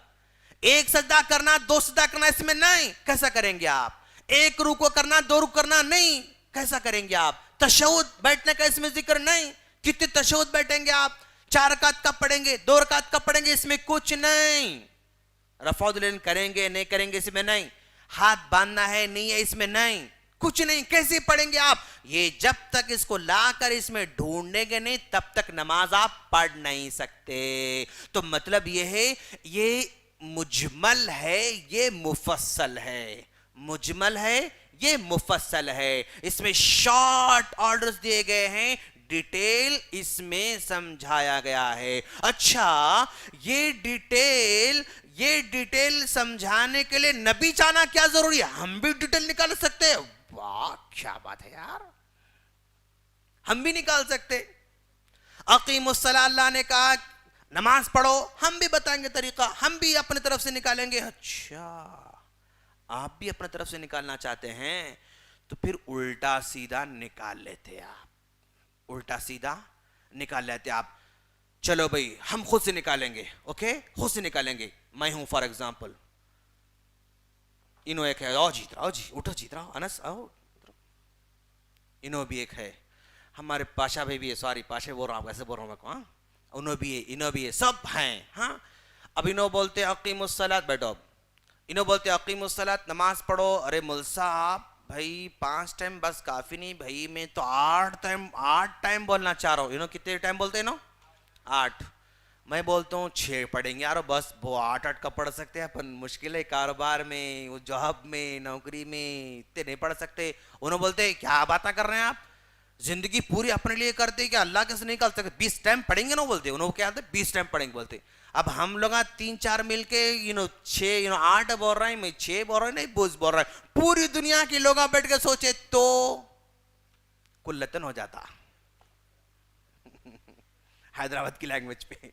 ایک سجدہ کرنا دو سجدہ کرنا اس میں نہیں. کیسا کریں گے آپ؟ ایک رکو کرنا دو رکو کرنا نہیں. کیسا کریں گے آپ؟ تشہد بیٹھنے کا اس میں ذکر نہیں. کتنے تشہد بیٹھیں گے آپ؟ 4 رکعت کب پڑھیں گے 2 رکعت کب پڑھیں گے اس میں کچھ نہیں. رفع الدین کریں گے نہیں کریں گے اس میں نہیں. ہاتھ باندھنا ہے نہیں ہے اس میں نہیں. کچھ نہیں. کیسے پڑھیں گے آپ؟ یہ جب تک اس کو لا کر اس میں ڈھونڈیں گے نہیں تب تک نماز آپ پڑھ نہیں سکتے. تو مطلب یہ ہے یہ مجمل ہے یہ مفصل ہے. مجمل ہے یہ مفصل ہے. اس میں شارٹ آرڈرز دیے گئے ہیں, ڈیٹیل اس میں سمجھایا گیا ہے. اچھا یہ ڈیٹیل سمجھانے کے لیے نبی چاہنا کیا ضروری ہے؟ ہم بھی ڈیٹیل نکال سکتے ہیں. واہ کیا بات ہے یار, ہم بھی نکال سکتے. اقیم الصلاۃ اللہ نے کہا نماز پڑھو, ہم بھی بتائیں گے طریقہ, ہم بھی اپنے طرف سے نکالیں گے. اچھا آپ بھی اپنے طرف سے نکالنا چاہتے ہیں تو پھر الٹا سیدھا نکال لیتے آپ. الٹا سیدھا نکال لیتے آپ. چلو بھئی ہم خود سے نکالیں گے. اوکے خود سے نکالیں گے. میں ہوں فار ایگزامپل, انہوں ایک ہے, آؤ جیت رہا, آؤ جی اٹھو جیت رہا, انس آؤ. انہوں بھی ایک ہے, ہمارے پاشا بھائی بھی ہے, سوری پاشا بول رہا ہوں کیسے بول رہا ہوں میں کو, ہاں انہوں بھی ہے انہوں بھی ہے, سب ہیں. ہاں اب انہوں بولتے اقیم الصلاۃ, بیٹھو. انہوں بولتے اقیم الصلاۃ نماز پڑھو. ارے مول صاحب بھائی 5 ٹائم بس کافی نہیں بھائی, میں تو 8 ٹائم بولنا چاہ رہا ہوں. انہوں کتنے ٹائم بولتے ہیں؟ 8. میں بولتا ہوں 6 پڑھیں گے یار, بس وہ 8 کا پڑھ سکتے ہیں اپن, مشکل ہے کاروبار میں جاب میں نوکری میں اتنے نہیں پڑھ سکتے. انہوں بولتے کیا باتیں کر رہے ہیں آپ, زندگی پوری اپنے لیے کرتے کہ اللہ کیسے نہیں کر سکتے, 20 ٹائم پڑھیں گے نا بولتے. انہوں کیا ہوتا ہے 20 ٹائم پڑھیں گے بولتے. اب ہم لوگ 3-4 مل کے 6 8 بول رہے ہیں, میں 6 بول رہا ہوں, نہیں 20 بول رہا ہے. پوری دنیا کے لوگ بیٹھ کے سوچے تو کلتن ہو جاتا حیدرآباد کی لینگویج پہ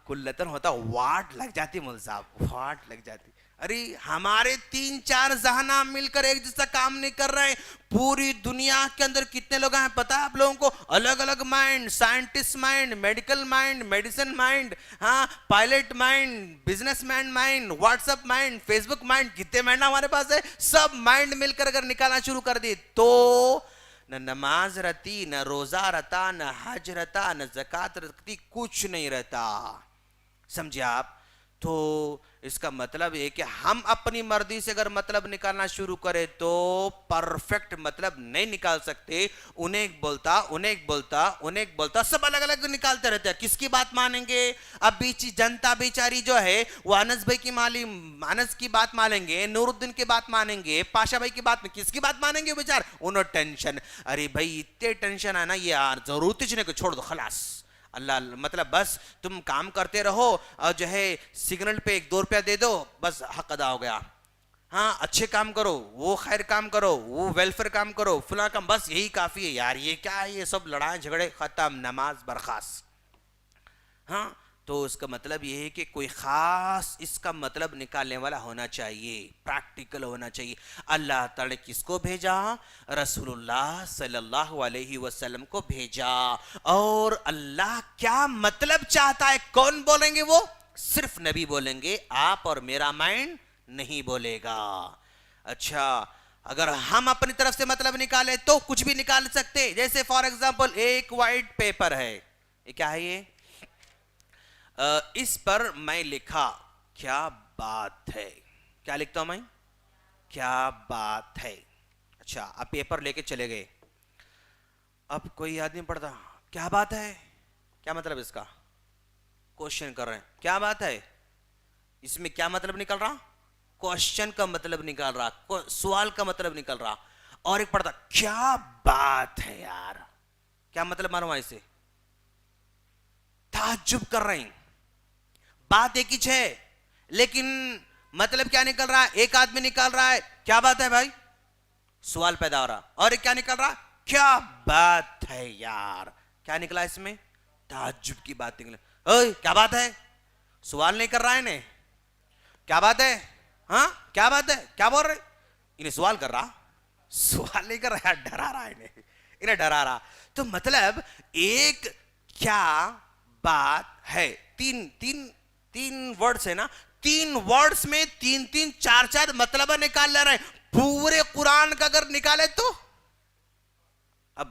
کلتن ہوتا, واٹ لگ جاتی مول صاحب, واٹ لگ جاتی. ارے ہمارے 3-4 ذہنہ مل کر ایک جیسا کام نہیں کر رہے ہیں. پوری دنیا کے اندر کتنے لوگ ہیں پتا ہے آپ لوگوں کو؟ الگ الگ mind, scientist mind, medical mind, medicine mind, ہاں pilot mind, business man mind, WhatsApp mind, Facebook mind, کتنے مائنڈ ہمارے پاس ہے. سب مائنڈ مل کر اگر نکالنا شروع کر دی تو نہ نماز رہتی, نہ روزہ رہتا, نہ حج رہتا, نہ زکوٰۃ رہتی, کچھ نہیں رہتا. سمجھے آپ؟ تو اس کا مطلب یہ کہ ہم اپنی مرضی سے اگر مطلب نکالنا شروع کریں تو پرفیکٹ مطلب نہیں نکال سکتے. انہیں ایک بولتا سب الگ الگ نکالتے رہتے ہیں. کس کی بات مانیں گے؟ اب جنتا بیچاری جو ہے وہ انس بھائی کی انس کی بات مانیں گے, نور الدین کی بات مانیں گے, پاشا بھائی کی بات, کس کی بات مانیں گے بیچار؟ انہوں ٹینشن. ارے بھائی اتنے ٹینشن ہے نا, یہ ضرورت ہی نہیں کہ چھوڑ دو خلاص. اللہ مطلب بس تم کام کرتے رہو اور جو ہے سگنل پہ 1-2 روپیہ دے دو, بس حق ادا ہو گیا. ہاں اچھے کام کرو, وہ خیر کام کرو, وہ ویلفیئر کام کرو, فلاں کام, بس یہی کافی ہے یار. یہ کیا ہے, یہ سب لڑائیں جھگڑے ختم, نماز برخاست. ہاں تو اس کا مطلب یہ ہے کہ کوئی خاص اس کا مطلب نکالنے والا ہونا چاہیے, پریکٹیکل ہونا چاہیے. اللہ تعالی کس کو بھیجا؟ رسول اللہ صلی اللہ علیہ وسلم کو بھیجا. اور اللہ کیا مطلب چاہتا ہے کون بولیں گے؟ وہ صرف نبی بولیں گے, آپ اور میرا مائنڈ نہیں بولے گا. اچھا اگر ہم اپنی طرف سے مطلب نکالے تو کچھ بھی نکال سکتے. جیسے فار ایگزامپل ایک وائٹ پیپر ہے, یہ کیا ہے, یہ اس پر میں لکھا کیا بات ہے. کیا لکھتا ہوں میں؟ کیا بات ہے. اچھا اب پیپر لے کے چلے گئے. اب کوئی آدمی پڑھتا کیا بات ہے, کیا مطلب اس کا؟ کوشچن کر رہے ہیں کیا بات ہے, اس میں کیا مطلب نکل رہا؟ کوشچن کا مطلب نکال رہا, سوال کا مطلب نکل رہا. اور ایک پڑھتا کیا بات ہے یار, کیا مطلب معلوم ہے اسے؟ تعجب کر رہے ہیں. بات ایک ہی ہے لیکن مطلب کیا نکل رہا ہے؟ ایک آدمی نکال رہا ہے کیا بات ہے بھائی, سوال پیدا ہو رہا, اور ایک کیا نکل رہا, کیا بات ہے یار. کیا نکلا اس میں؟ تعجب کی بات نکلا. اوئے کیا بات ہے, سوال نہیں کر رہا ہے نے, کیا بات ہے, ہاں کیا بات ہے, کیا بول رہے, انہیں سوال کر رہا, سوال نہیں کر رہا, ڈرا رہا انہیں ڈرا رہا. تو مطلب ایک کیا بات ہے. تین ورڈز ہے نا, 3 ورڈز میں 3 4 مطلب نکال لے رہے ہیں. پورے قرآن کا اگر نکالے تو اب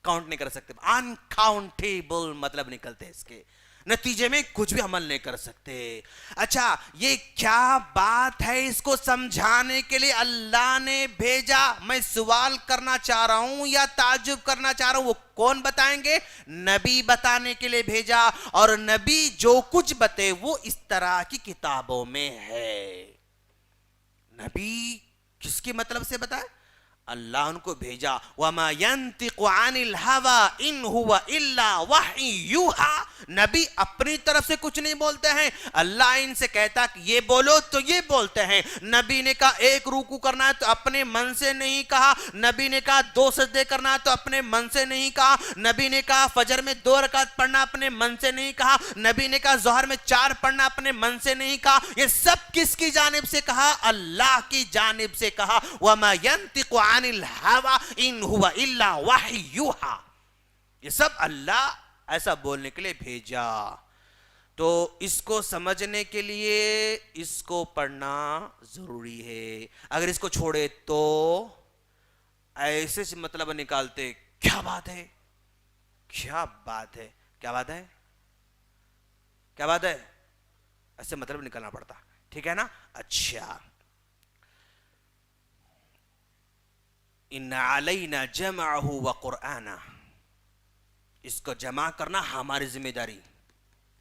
کاؤنٹ نہیں کر سکتے, انکاؤنٹیبل مطلب نکلتے اس کے, نتیجے میں کچھ بھی عمل نہیں کر سکتے. اچھا یہ کیا بات ہے, اس کو سمجھانے کے لیے اللہ نے بھیجا. میں سوال کرنا چاہ رہا ہوں یا تعجب کرنا چاہ رہا ہوں, وہ کون بتائیں گے؟ نبی بتانے کے لیے بھیجا. اور نبی جو کچھ بتے وہ اس طرح کی کتابوں میں ہے. نبی کس کے مطلب سے بتائے؟ اللہ ان کو بھیجا. وَمَا يَنْتِقُ عَنِ الْهَوَىٰ إِنْ هُوَ إِلَّا وَحْيٌ يُوحَىٰ. نبی اپنی طرف سے کچھ نہیں بولتے ہیں. اللہ ان سے کہتا کہ یہ بولو تو یہ بولتے ہیں. نبی نے کہا ایک رکوع کرنا ہے تو اپنے من سے نہیں کہا. نبی نے کہا 2 سجدے کرنا ہے تو اپنے من سے نہیں کہا. نبی نے کہا فجر میں 2 رکعت پڑھنا اپنے من سے نہیں کہا. نبی نے کہا ظہر میں 4 پڑھنا اپنے من سے نہیں کہا. یہ سب کس کی جانب سے کہا؟ اللہ کی جانب سے کہا. وَمَا يَنْتِقُ عَنِ الْهَوَىٰ إِنْ هُوَ إِلَّا وَحْيٌ يُوحَىٰ. یہ سب اللہ ایسا بولنے کے لیے بھیجا. تو اس کو سمجھنے کے لیے اس کو پڑھنا ضروری ہے. اگر اس کو چھوڑے تو ایسے مطلب نکالتے. کیا بات ہے, کیا بات ہے, کیا بات ہے, کیا بات ہے, ایسے مطلب نکالنا پڑتا. ٹھیک ہے نا. اچھا, ان علینا جمعہ وقرآنہ, اس کو جمع کرنا ہماری ذمہ داری.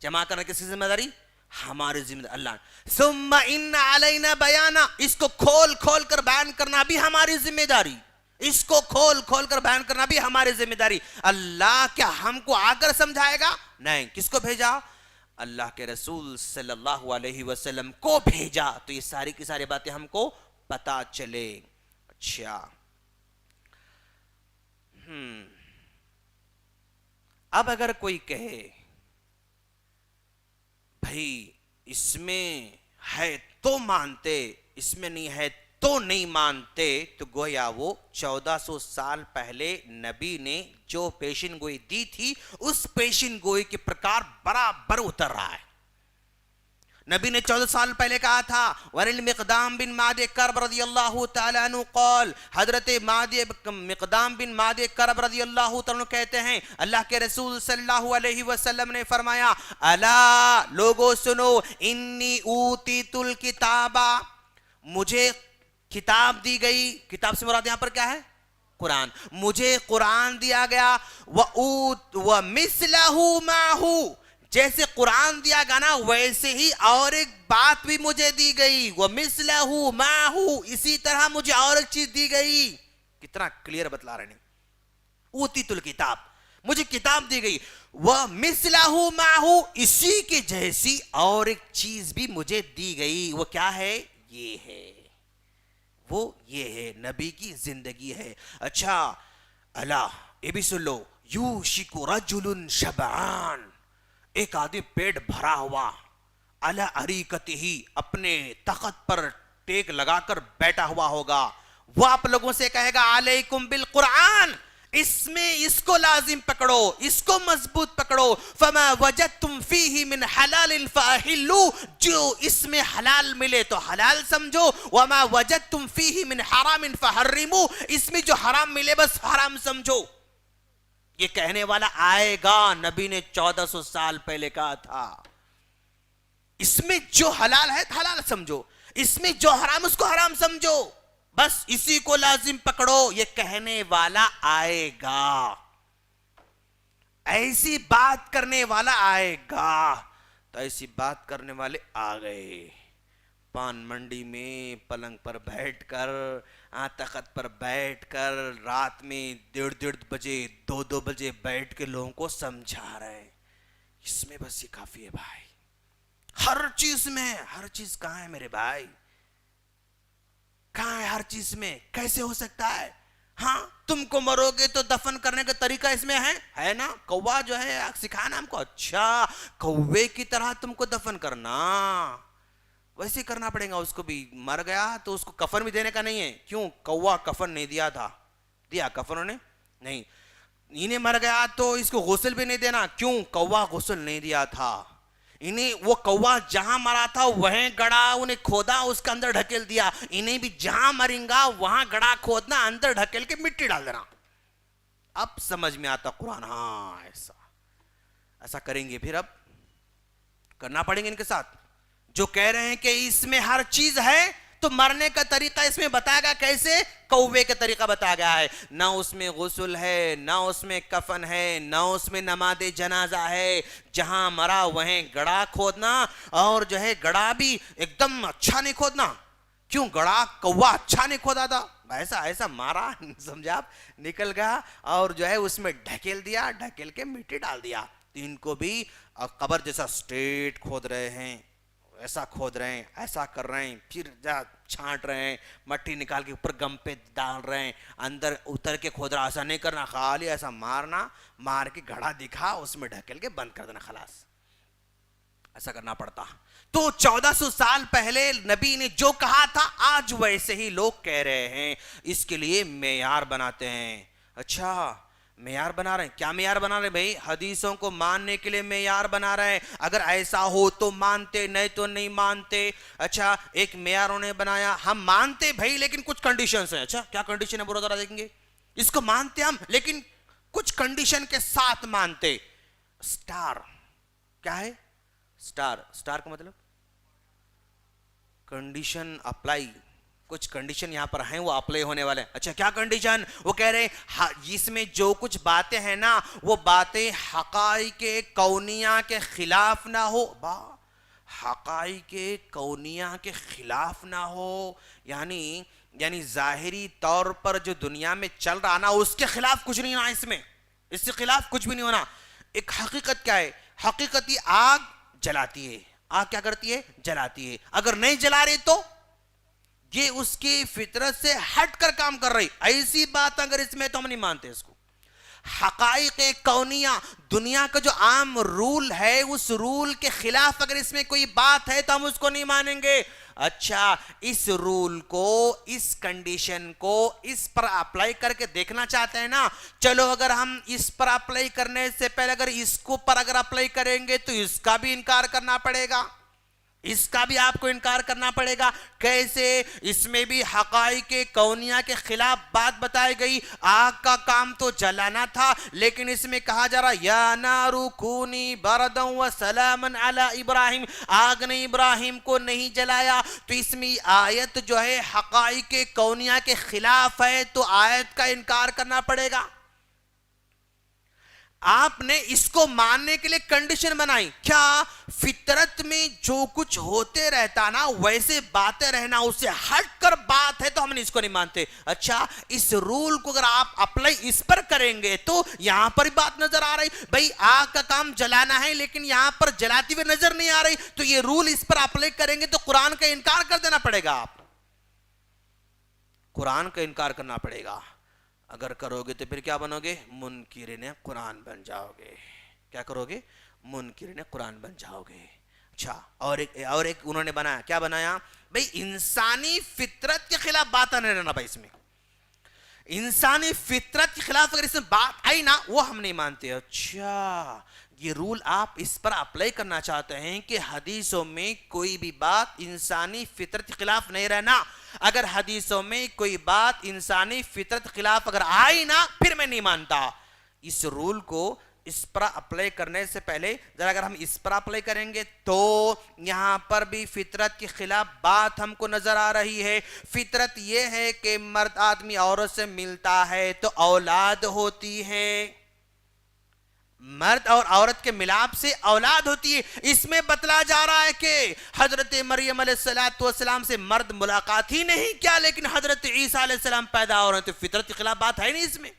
جمع کرنا کس کی ذمہ داری؟ ہماری ذمہ داری. اللہ ثم ان علینا بیانہ, اس کو کھول کھول کر بیان کرنا بھی ہماری ذمہ داری. اس کو کھول کھول کر بیان کرنا بھی ہماری ذمہ داری. اللہ کیا ہم کو آ کر سمجھائے گا؟ نہیں. کس کو بھیجا؟ اللہ کے رسول صلی اللہ علیہ وسلم کو بھیجا. تو یہ ساری کی ساری باتیں ہم کو پتا چلے. اچھا, اب اگر کوئی کہے بھائی اس میں ہے تو مانتے, اس میں نہیں ہے تو نہیں مانتے, تو گویا وہ 1400 سال پہلے نبی نے جو پیشن گوئی دی تھی اس پیشن گوئی کے پرکار برابر اتر رہا ہے. نبی نے 14 سال پہلے کہا تھا وَلِلْمِقْدَامِ بن معدِ کرب رضی اللہ تعالیٰ عنہ قال, حضرت مقدام بن معدِ کرب رضی اللہ تعالیٰ عنہ کہتے ہیں اللہ کے رسول صلی اللہ علیہ وسلم نے فرمایا الا لوگو سنو, انی اوتیت الکتاب, مجھے کتاب دی گئی. کتاب سے مراد یہاں پر کیا ہے؟ قرآن. مجھے قرآن دیا گیا. وَمِثْلَهُ مَعْهُ, جیسے قرآن دیا گا نا ویسے ہی اور ایک بات بھی مجھے دی گئی. وَمِثْلَهُ مَعْهُ, اسی طرح مجھے اور ایک چیز دی گئی. کتنا کلیئر بتلا رہے ہیں. اوتیت الکتاب, مجھے کتاب دی گئی. وَمِثْلَهُ مَعْهُ, اسی کے جیسی اور ایک چیز بھی مجھے دی گئی. وہ کیا ہے؟ یہ ہے, وہ یہ ہے, نبی کی زندگی ہے. اچھا اللہ یہ بھی سن لو. یوشک رجل شبعان, ایک آدمی پیٹ بھرا ہوا, علی اریکتہ, اپنے تخت پر ٹیک لگا کر بیٹھا ہوا ہوگا. وہ آپ لوگوں سے کہے گا علیکم بالقرآن, اس میں اس کو لازم پکڑو, اس کو مضبوط پکڑو. فما وجدتم فیہ من حلال فاحلوا, جو اس میں حلال ملے تو حلال سمجھو. وما وجدتم فیہ من حرام فحرموا, اس میں جو حرام ملے بس حرام سمجھو. یہ کہنے والا آئے گا. نبی نے 1400 سال پہلے کہا تھا اس میں جو حلال ہے حلال سمجھو, اس میں جو حرام اس کو حرام سمجھو, بس اسی کو لازم پکڑو. یہ کہنے والا آئے گا, ایسی بات کرنے والا آئے گا. تو ایسی بات کرنے والے آ گئے. پان منڈی میں پلنگ پر بیٹھ کر, تخت پر بیٹھ کر, رات میں 1:30 بجے 2 بجے بیٹھ کے لوگوں کو سمجھا رہے ہیں. اس میں بس یہ کافی ہے بھائی. ہر چیز میں, ہر چیز کہاں ہے میرے بھائی, کہاں ہے ہر چیز میں؟ کیسے ہو سکتا ہے؟ ہاں تم کو مرو گے تو دفن کرنے کا طریقہ اس میں ہے نا. کوا جو ہے سکھانا ہم کو, اچھا کوے کی طرح تم کو دفن کرنا, ویسے کرنا پڑے گا. اس کو بھی مر گیا تو اس کو کفن بھی دینے کا نہیں ہے. کیوں؟ کوا کفن نہیں دیا تھا, دیا کفن انہوں نے نہیں. انہیں مر گیا تو اس کو غسل بھی نہیں دینا. کیوں؟ کوا غسل نہیں دیا تھا. انہیں وہ کوا جہاں مرا تھا وہیں گڑا انہیں کھودا, اس کے اندر ڈھکیل دیا. انہیں بھی جہاں مریں گا وہاں گڑا کھودنا, اندر ڈھکیل کے مٹی ڈال دینا. اب سمجھ میں آتا قرآن. ہاں ایسا کریں گے, پھر اب کرنا پڑیں گے ان کے ساتھ. جو کہہ رہے ہیں کہ اس میں ہر چیز ہے, تو مرنے کا طریقہ اس میں بتایا گیا. کیسے؟ کوے کا طریقہ بتایا گیا ہے. نہ اس میں غسل ہے, نہ اس میں کفن ہے, نہ اس میں نماز جنازہ ہے. جہاں مرا وہیں گڑا کھودنا, اور جو ہے گڑا بھی ایک دم اچھا نہیں کھودنا. کیوں؟ گڑا کوا اچھا نہیں کھودا تھا, ایسا مارا, سمجھا آپ, نکل گیا اور جو ہے اس میں ڈھکیل دیا, ڈھکیل کے مٹی ڈال دیا. ان کو بھی قبر جیسا اسٹریٹ کھود رہے ہیں, ایسا کھود رہے ہیں, ایسا کر رہے ہیں, پھر چھانٹ رہے ہیں, مٹی نکال کے اوپر گم پہ ڈال رہے ہیں, اندر اتر کے کھود رہا. ایسا نہیں کرنا, خالی ایسا مارنا, مار کے گھڑا دکھا, اس میں ڈھکیل کے بند کر دینا, خلاص. ایسا کرنا پڑتا. تو 1400 سال پہلے نبی نے جو کہا تھا آج ویسے ہی لوگ کہہ رہے ہیں. اس کے لیے معیار بناتے ہیں. اچھا معیار بنا رہے ہیں. کیا معیار بنا رہے ہیں بھائی؟ حدیثوں کو ماننے کے لیے معیار بنا رہے ہیں. اگر ایسا ہو تو مانتے, نہیں تو نہیں مانتے. اچھا ایک معیار انہوں نے بنایا, ہم مانتے بھائی لیکن کچھ کنڈیشنز ہیں. اچھا کیا کنڈیشن ہے؟ برو ذرا دیکھیں گے. اس کو مانتے ہم لیکن کچھ کنڈیشن کے ساتھ مانتے. سٹار کیا ہے؟ سٹار کا مطلب کنڈیشن اپلائی. کچھ کنڈیشن یہاں پر ہیں, وہ اپلائی ہونے والے ہیں. اچھا کیا کنڈیشن؟ وہ کہہ رہے ہیں اس میں جو کچھ باتیں ہیں نا, وہ باتیں حقائق کونیہ کے خلاف نہ ہو. حقائق کونیہ کے خلاف نہ ہو, یعنی ظاہری طور پر جو دنیا میں چل رہا نا اس کے خلاف کچھ نہیں ہونا. اس کے خلاف کچھ بھی نہیں ہونا. ایک حقیقت کیا ہے؟ حقیقت یہ آگ جلاتی ہے. آگ کیا کرتی ہے؟ جلاتی ہے. اگر نہیں جلا رہی تو یہ اس کی فطرت سے ہٹ کر کام کر رہی. ایسی بات اگر اس میں تو ہم نہیں مانتے اس کو. حقائق کونیہ, دنیا کا جو عام رول ہے, اس رول کے خلاف اگر اس میں کوئی بات ہے تو ہم اس کو نہیں مانیں گے. اچھا اس رول کو, اس کنڈیشن کو اس پر اپلائی کر کے دیکھنا چاہتے ہیں نا, چلو اگر ہم اس پر اپلائی کرنے سے پہلے اگر اس کو پر اگر اپلائی کریں گے تو اس کا بھی انکار کرنا پڑے گا, اس کا بھی آپ کو انکار کرنا پڑے گا. کیسے؟ اس میں بھی حقائق کونیہ کے خلاف بات بتائی گئی. آگ کا کام تو جلانا تھا, لیکن اس میں کہا جا رہا یا نارو کونی بردا وسلاما علی ابراہیم. آگ نے ابراہیم کو نہیں جلایا, تو اس میں آیت جو ہے حقائق کونیہ کے خلاف ہے, تو آیت کا انکار کرنا پڑے گا. آپ نے اس کو ماننے کے لیے کنڈیشن بنائی. کیا؟ فطرت میں جو کچھ ہوتے رہتا نا ویسے باتیں رہنا, اس سے ہٹ کر بات ہے تو ہم نے اس کو نہیں مانتے. اچھا اس رول کو اگر آپ اپلائی اس پر کریں گے تو یہاں پر بات نظر آ رہی بھئی آگ کا کام جلانا ہے, لیکن یہاں پر جلاتی ہوئے نظر نہیں آ رہی, تو یہ رول اس پر اپلائی کریں گے تو قرآن کا انکار کر دینا پڑے گا. آپ قرآن کا انکار کرنا پڑے گا. اگر کرو گے تو پھر کیا بنو گے؟ منکرین قرآن بن جاؤ گے. کیا کرو گے؟ منکرین قرآن بن جاؤ گے. اچھا اور ایک انہوں نے بنایا. کیا بنایا بھئی؟ انسانی فطرت کے خلاف بات نہیں رہنا بھائی. اس میں انسانی فطرت کے خلاف اگر اس میں بات آئی نا وہ ہم نہیں مانتے. اچھا یہ رول آپ اس پر اپلائی کرنا چاہتے ہیں کہ حدیثوں میں کوئی بھی بات انسانی فطرت کے خلاف نہیں رہنا. اگر حدیثوں میں کوئی بات انسانی فطرت کے خلاف اگر آئی نا پھر میں نہیں مانتا. اس رول کو اس پر اپلائی کرنے سے پہلے ذرا اگر ہم اس پر اپلائی کریں گے تو یہاں پر بھی فطرت کے خلاف بات ہم کو نظر آ رہی ہے. فطرت یہ ہے کہ مرد آدمی عورت سے ملتا ہے تو اولاد ہوتی ہے, مرد اور عورت کے ملاپ سے اولاد ہوتی ہے. اس میں بتلا جا رہا ہے کہ حضرت مریم علیہ السلام سے مرد ملاقات ہی نہیں کیا, لیکن حضرت عیسیٰ علیہ السلام پیدا ہو رہے ہیں, تو فطرت کے خلاف بات ہے نہیں اس میں.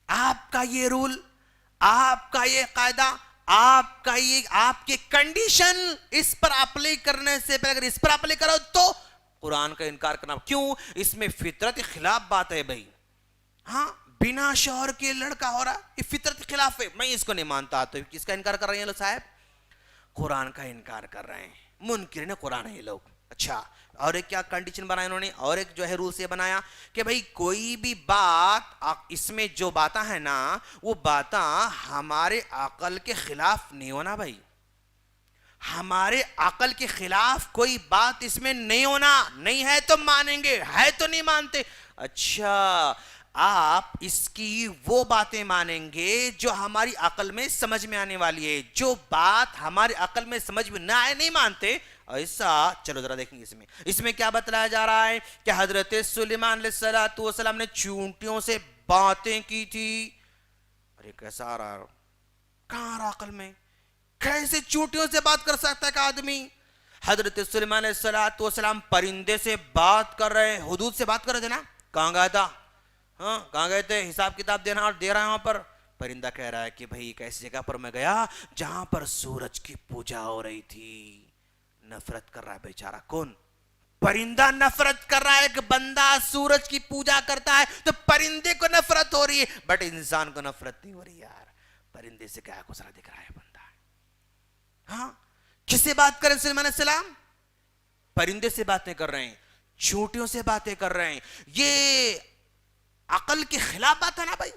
آپ کا یہ رول, آپ کا یہ قاعدہ, آپ کا یہ آپ کے کنڈیشن اس پر اپلائی کرنے سے پہلے اگر اس پر اپلائی کرو تو قرآن کا انکار کرنا. کیوں؟ اس میں فطرت کے خلاف بات ہے بھائی. ہاں بنا شوہر کے لڑکا ہو رہا, یہ فطرت کے خلاف ہے, میں اس کو نہیں مانتا. تو کس کا انکار کر رہے ہیں لوگ صاحب؟ قرآن کا انکار کر رہے ہیں. منکرین قرآن ہے یہ لوگ. اچھا اور ایک کیا کنڈیشن بنایا انہوں نے, اور ایک جو ہے رولز یہ بنایا کہ بھئی کوئی بھی بات اس میں جو باتیں ہیں نا وہ باتیں ہمارے عقل کے خلاف نہیں ہونا بھائی, ہمارے عقل کے خلاف کوئی بات اس میں نہیں ہونا, نہیں ہے تو مانیں گے, ہے تو نہیں مانتے. اچھا آپ اس کی وہ باتیں مانیں گے جو ہماری عقل میں سمجھ میں آنے والی ہے, جو بات ہماری عقل میں سمجھ میں نہ آئے نہیں مانتے. ایسا چلو ذرا دیکھیں اس میں کیا بتلایا جا رہا ہے کہ حضرت سلیمان علیہ السلام نے چونٹیوں سے باتیں کی تھی. ارے کیسا آ رہا, کہاں رہا عقل میں, کیسے چونٹیوں سے بات کر سکتا ہے کہ آدمی. حضرت سلیمان علیہ السلام پرندے سے بات کر رہے, حدود سے بات کر رہے تھے نا, کہاں گیا تھا, ہاں کہاں گئے تھے, حساب کتاب دینا اور دے رہا ہے وہاں پر. پرندہ کہہ رہا ہے کہ بھئی ایک ایسی جگہ پر میں گیا جہاں پر سورج کی پوجا ہو رہی تھی. نفرت کر رہا ہے بیچارہ, کون پرندہ نفرت کر رہا ہے کہ بندہ سورج کی پوجا کرتا ہے تو پرندے کو نفرت ہو رہی ہے, بٹ انسان کو نفرت نہیں ہو رہی یار. پرندے سے کیا گزرا دکھ رہا ہے بندہ. ہاں کس سے بات کریں سلیمان علیہ السلام, پرندے سے باتیں کر رہے ہیں, چونٹیوں سے باتیں کر رہے ہیں. یہ عقل کے خلاف بات ہے نا بھائی,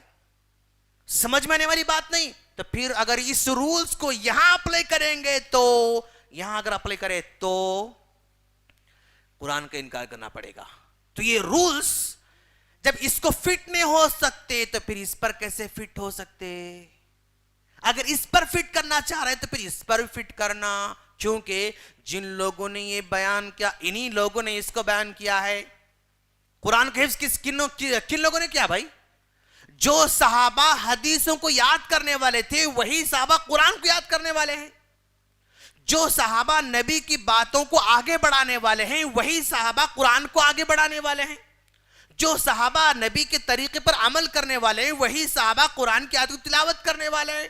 سمجھ میں آنے والی بات نہیں. تو پھر اگر اس رولز کو یہاں اپلائی کریں گے تو یہاں اگر اپلائی کرے تو قرآن کا انکار کرنا پڑے گا. تو یہ رولز جب اس کو فٹ نہیں ہو سکتے تو پھر اس پر کیسے فٹ ہو سکتے. اگر اس پر فٹ کرنا چاہ رہے تو پھر اس پر فٹ کرنا, چونکہ جن لوگوں نے یہ بیان کیا انہی لوگوں نے اس کو بیان کیا ہے. قرآن کا حفظ کن لوگوں نے کیا بھائی, جو صحابہ حدیثوں کو یاد کرنے والے تھے وہی صحابہ قرآن کو یاد کرنے والے ہیں. جو صحابہ نبی کی باتوں کو آگے بڑھانے والے ہیں وہی صحابہ قرآن کو آگے بڑھانے والے ہیں. جو صحابہ نبی کے طریقے پر عمل کرنے والے ہیں وہی صحابہ قرآن کی آیات کی تلاوت کرنے والے ہیں.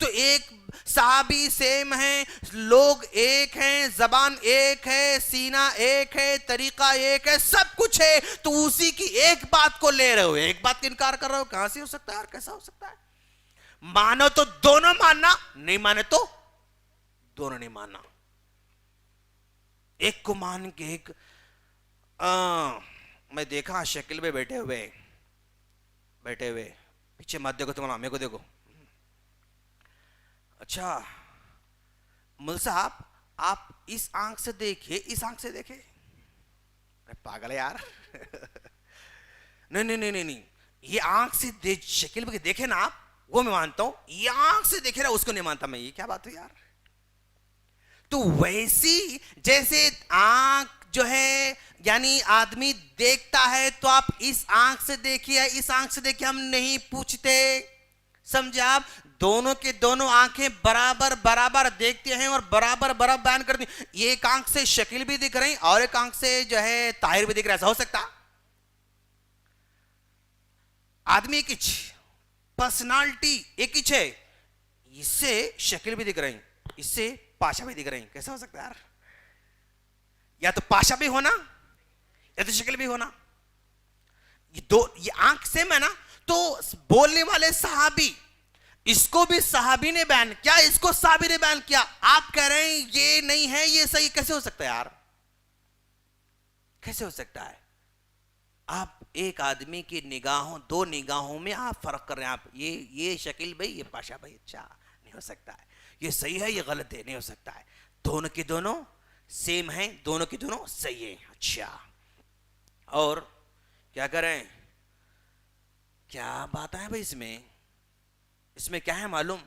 تو ایک صحابی سیم ہیں, لوگ ایک ہیں, زبان ایک ہے, سینہ ایک ہے, طریقہ ایک ہے, سب کچھ ہے, تو اسی کی ایک بات کو لے رہے ہو, ایک بات کا انکار کر رہے ہو. کہاں سے ہو سکتا ہے اور کیسا ہو سکتا ہے. مانو تو دونوں ماننا, نہیں مانے تو دونوں نہیں ماننا. ایک کو مان کے ایک میں دیکھا شکل پہ بیٹھے ہوئے پیچھے مت دیکھو, تمہارا ہمیں کو دیکھو. اچھا مل صاحب آپ اس آنکھ سے دیکھیں, اس آنکھ سے دیکھیں. پاگل ہے یار. نہیں, یہ آنکھ سے شکل پہ دیکھے نا آپ, وہ میں مانتا ہوں. یہ آنکھ سے دیکھے نا اس کو نہیں مانتا میں. یہ کیا بات ہے یار. تو ویسی جیسے آنکھ جو ہے یعنی آدمی دیکھتا ہے تو آپ اس آنکھ سے دیکھیے, اس آنکھ سے دیکھیے, ہم نہیں پوچھتے. سمجھے آپ, دونوں کے دونوں آنکھیں برابر دیکھتے ہیں اور برابر بیان کرتی ہیں. ایک آنکھ سے شکل بھی دکھ رہی اور ایک آنکھ سے جو ہے طاہر بھی دکھ رہا. ایسا ہو سکتا؟ آدمی کی پرسنالٹی ایک ہی ہے, اس سے شکل بھی دکھ رہی, اس سے پاشا بھی دکھ رہی. کیسا ہو سکتا ہے یار. یا تو پاشا بھی ہونا یا تو شکل بھی ہونا. یہ آنکھ سے میں نا, تو بولنے والے صحابی, اس کو بھی صحابی نے بیان کیا, اس کو صحابی نے بیان کیا. آپ کہہ رہے ہیں یہ نہیں ہے, یہ صحیح. کیسے ہو سکتا ہے یار, کیسے ہو سکتا ہے. آپ ایک آدمی کی نگاہوں, دو نگاہوں میں آپ فرق کر رہے ہیں. آپ یہ شکل بھائی, یہ پاشا بھائی, اچھا نہیں ہو سکتا ہے. یہ صحیح ہے, یہ غلط ہے, نہیں ہو سکتا ہے. دونوں کے دونوں سیم ہیں, دونوں کے دونوں صحیح ہیں. اچھا اور کیا کریں, کیا بات ہے بھائی اس میں کیا ہے معلوم.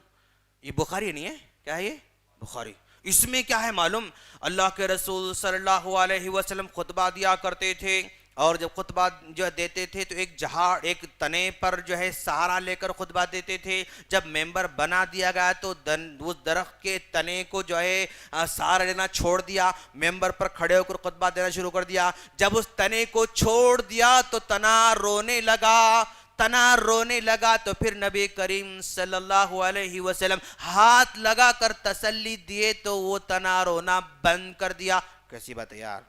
یہ بخاری نہیں ہے, کیا ہے یہ بخاری. اس میں کیا ہے معلوم, اللہ کے رسول صلی اللہ علیہ وسلم خطبہ دیا کرتے تھے, اور جب خطبہ جو دیتے تھے تو ایک تنے پر جو ہے سہارا لے کر خطبہ دیتے تھے. جب ممبر بنا دیا گیا تو اس درخت کے تنے کو جو ہے سہارا لینا چھوڑ دیا, ممبر پر کھڑے ہو کر خطبہ دینا شروع کر دیا. جب اس تنے کو چھوڑ دیا تو تنا رونے لگا تو پھر نبی کریم صلی اللہ علیہ وسلم ہاتھ لگا کر تسلی دیے تو وہ تنا رونا بند کر دیا. کیسی بات ہے یار,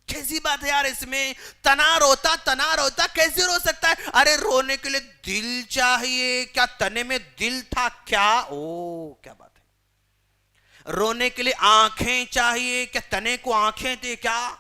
کیسی بات ہے یار. اس میں تنا روتا کیسے رو سکتا ہے. ارے رونے کے لیے دل چاہیے, کیا تنے میں دل تھا کیا. کیا بات ہے. رونے کے لیے آنکھیں چاہیے، کیا تنے کو آنکھیں تھے کیا؟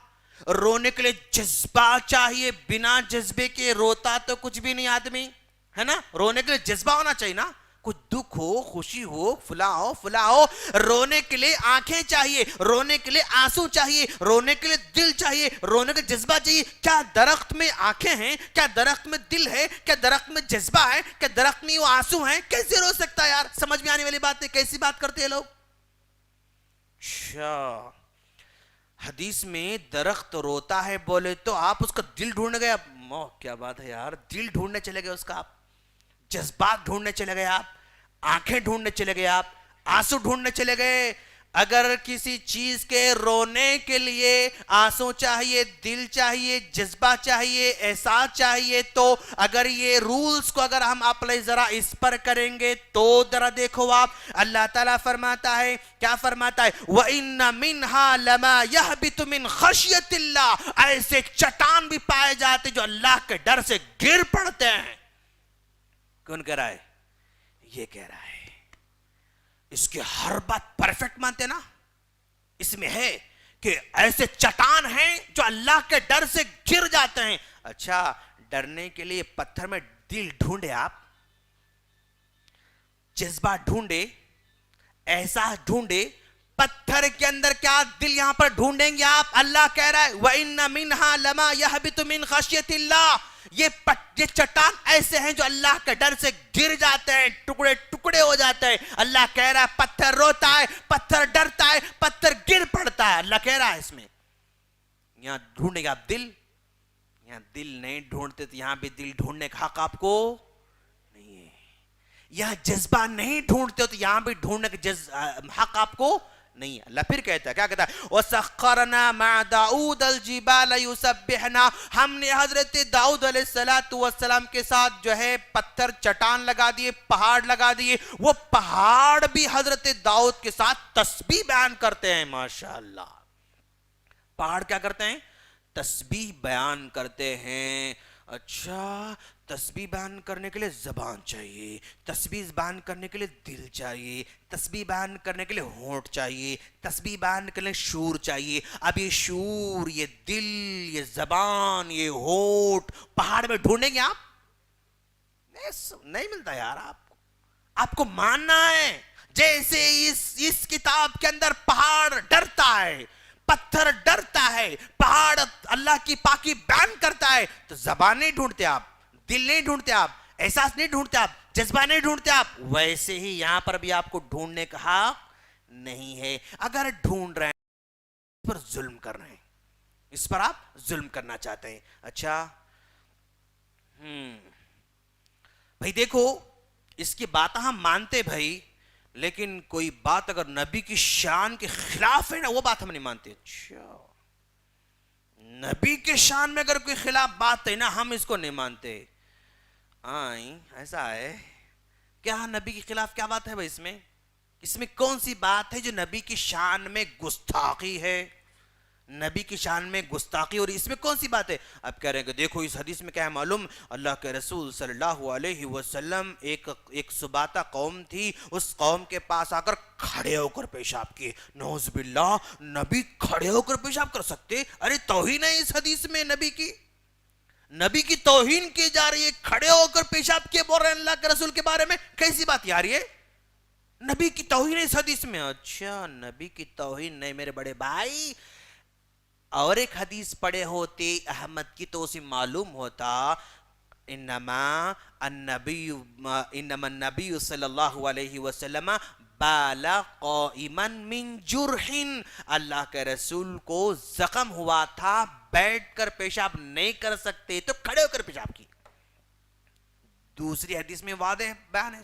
رونے کے لیے جذبہ چاہیے، بنا جذبے کے روتا تو کچھ بھی نہیں آدمی، ہے نا؟ رونے کے لیے جذبہ ہونا چاہیے نا، کچھ دکھ ہو، خوشی ہو، فلاں ہو، رونے کے لیے آنکھیں چاہیے، رونے کے لیے آنسو چاہیے، رونے کے لیے دل چاہیے، رونے کا جذبہ چاہیے۔ کیا درخت میں آنکھیں ہیں؟ کیا درخت میں دل ہے؟ کیا درخت میں جذبہ ہے؟ کیا درخت میں وہ آنسو ہیں؟ کیسے رو سکتا ہے یار؟ سمجھ میں آنے والی بات ہے، کیسی بات کرتے ہیں لوگ؟ اچھا، حدیث میں درخت روتا ہے بولے تو آپ اس کا دل ڈھونڈنے گئے؟ کیا بات ہے یار، دل ڈھونڈنے چلے گئے اس کا، آپ جذبات ڈھونڈنے چلے گئے، آپ آنکھیں ڈھونڈنے چلے گئے، آپ آنسو ڈھونڈنے چلے گئے۔ اگر کسی چیز کے رونے کے لیے آنسو چاہیے، دل چاہیے، جذبہ چاہیے، احساس چاہیے، تو اگر یہ رولز کو اگر ہم اپلائی ذرا اس پر کریں گے تو ذرا دیکھو آپ، اللہ تعالیٰ فرماتا ہے، کیا فرماتا ہے؟ وَإِنَّ مِنْهَا لَمَا يَهْبِطُ مِنْ خَشْيَةِ اللَّهِ، ایسے چٹان بھی پائے جاتے جو اللہ کے ڈر سے گر پڑتے ہیں۔ کون کہہ رہا ہے؟ یہ کہہ رہا ہے۔ اس کی ہر بات پرفیکٹ مانتے نا؟ اس میں ہے کہ ایسے چٹان ہیں جو اللہ کے ڈر سے گر جاتے ہیں۔ اچھا، ڈرنے کے لیے پتھر میں دل ڈھونڈے، آپ جذبہ ڈھونڈے، احساس ڈھونڈے، پتھر کے اندر کیا دل یہاں پر ڈھونڈیں گے آپ؟ اللہ کہہ رہا ہے وَإِنَّ مِنْهَا لَمَا يَهْبِطُ مِنْ خَشْيَةِ اللَّهِ، یہ چٹان ایسے ہیں جو اللہ کے ڈر سے گر جاتے ہیں، ٹکڑے ٹکڑے ہو جاتے ہیں۔ اللہ کہہ رہا ہے پتھر روتا ہے، پتھر ڈرتا ہے، پتھر گر پڑتا ہے۔ اللہ کہہ رہا ہے اس میں یہاں ڈھونڈے گا آپ دل، یہاں دل نہیں ڈھونڈتے تو یہاں بھی دل ڈھونڈنے کا حق آپ کو نہیں ہے۔ یہاں جذبہ نہیں ڈھونڈتے تو یہاں بھی ڈھونڈنے کا حق آپ کو نہیں۔ اللہ پھر کہتا ہے، کیا کہتا ہے؟ وَسَخَّرْنَا مَعَ دَاؤُدَ الْجِبَالَ يُسَبِّحْنَا، ہم نے حضرت داؤد علیہ السلام کے ساتھ جو ہے پتھر چٹان لگا دیے، پہاڑ لگا دیے، وہ پہاڑ بھی حضرت داؤد کے ساتھ تسبیح بیان کرتے ہیں۔ ماشاءاللہ، پہاڑ کیا کرتے ہیں؟ تسبیح بیان کرتے ہیں۔ اچھا، تسبیح بیان کرنے کے لیے زبان چاہیے، تسبیح بیان کرنے کے لیے دل چاہیے، تسبیح بیان کرنے کے لیے ہونٹ چاہیے، تسبیح بیان کرنے کے لیے شعور چاہیے۔ اب یہ شعور، یہ دل، یہ زبان، یہ ہونٹ پہاڑ میں ڈھونڈیں گے آپ؟ نہیں ملتا یار آپ کو ماننا ہے۔ جیسے اس کتاب کے اندر پہاڑ ڈرتا ہے، پتھر ڈرتا ہے، پہاڑ اللہ کی پاکی بیان کرتا ہے، تو زبان نہیں ڈھونڈتے آپ، دل نہیں ڈھونڈتے آپ، احساس نہیں ڈھونڈتے آپ، جذبہ نہیں ڈھونڈتے آپ۔ ویسے ہی یہاں پر بھی آپ کو ڈھونڈنے کا حق نہیں ہے۔ اگر ڈھونڈ رہے ہیں اس پر ظلم کر رہے ہیں، اس پر آپ ظلم کرنا چاہتے ہیں۔ اچھا بھائی دیکھو، اس کی بات ہم مانتے بھائی، لیکن کوئی بات اگر نبی کی شان کے خلاف ہے نا، وہ بات ہم نہیں مانتے۔ اچھا، نبی کے شان میں اگر کوئی خلاف بات ہے نا، ہم اس کو نہیں مانتے۔ ایسا ہے کیا؟ نبی کے خلاف کیا بات ہے بھائی؟ اس میں کون سی بات ہے جو نبی کی شان میں گستاخی ہے؟ نبی کی شان میں گستاخی، اور اس میں کون سی بات ہے؟ اب کہہ رہے ہیں کہ دیکھو اس حدیث میں کیا ہے معلوم؟ اللہ کے رسول صلی اللہ علیہ وسلم ایک سباتا قوم تھی، اس قوم کے پاس آ کر کھڑے ہو کر پیشاب کیے۔ نعوذ باللہ، نبی کھڑے ہو کر پیشاب کر سکتے؟ ارے توہین ہے اس حدیث میں، نبی کی توہین کی جا رہی ہے، کھڑے ہو کر پیشاب کیے بول رہے ہیں اللہ کے رسول کے بارے میں۔ کیسی بات یار یہ؟ نبی کی توہین ہے اس حدیث میں؟ اچھا، نبی کی توہین نہیں میرے بڑے بھائی، اور ایک حدیث پڑھے ہوتے احمد کی تو اسے معلوم ہوتا، انما النبی صلی اللہ علیہ وسلم بالا قائما من جرح، اللہ کے رسول کو زخم ہوا تھا، بیٹھ کر پیشاب نہیں کر سکتے تو کھڑے ہو کر پیشاب کی۔ دوسری حدیث میں واضح بیان ہے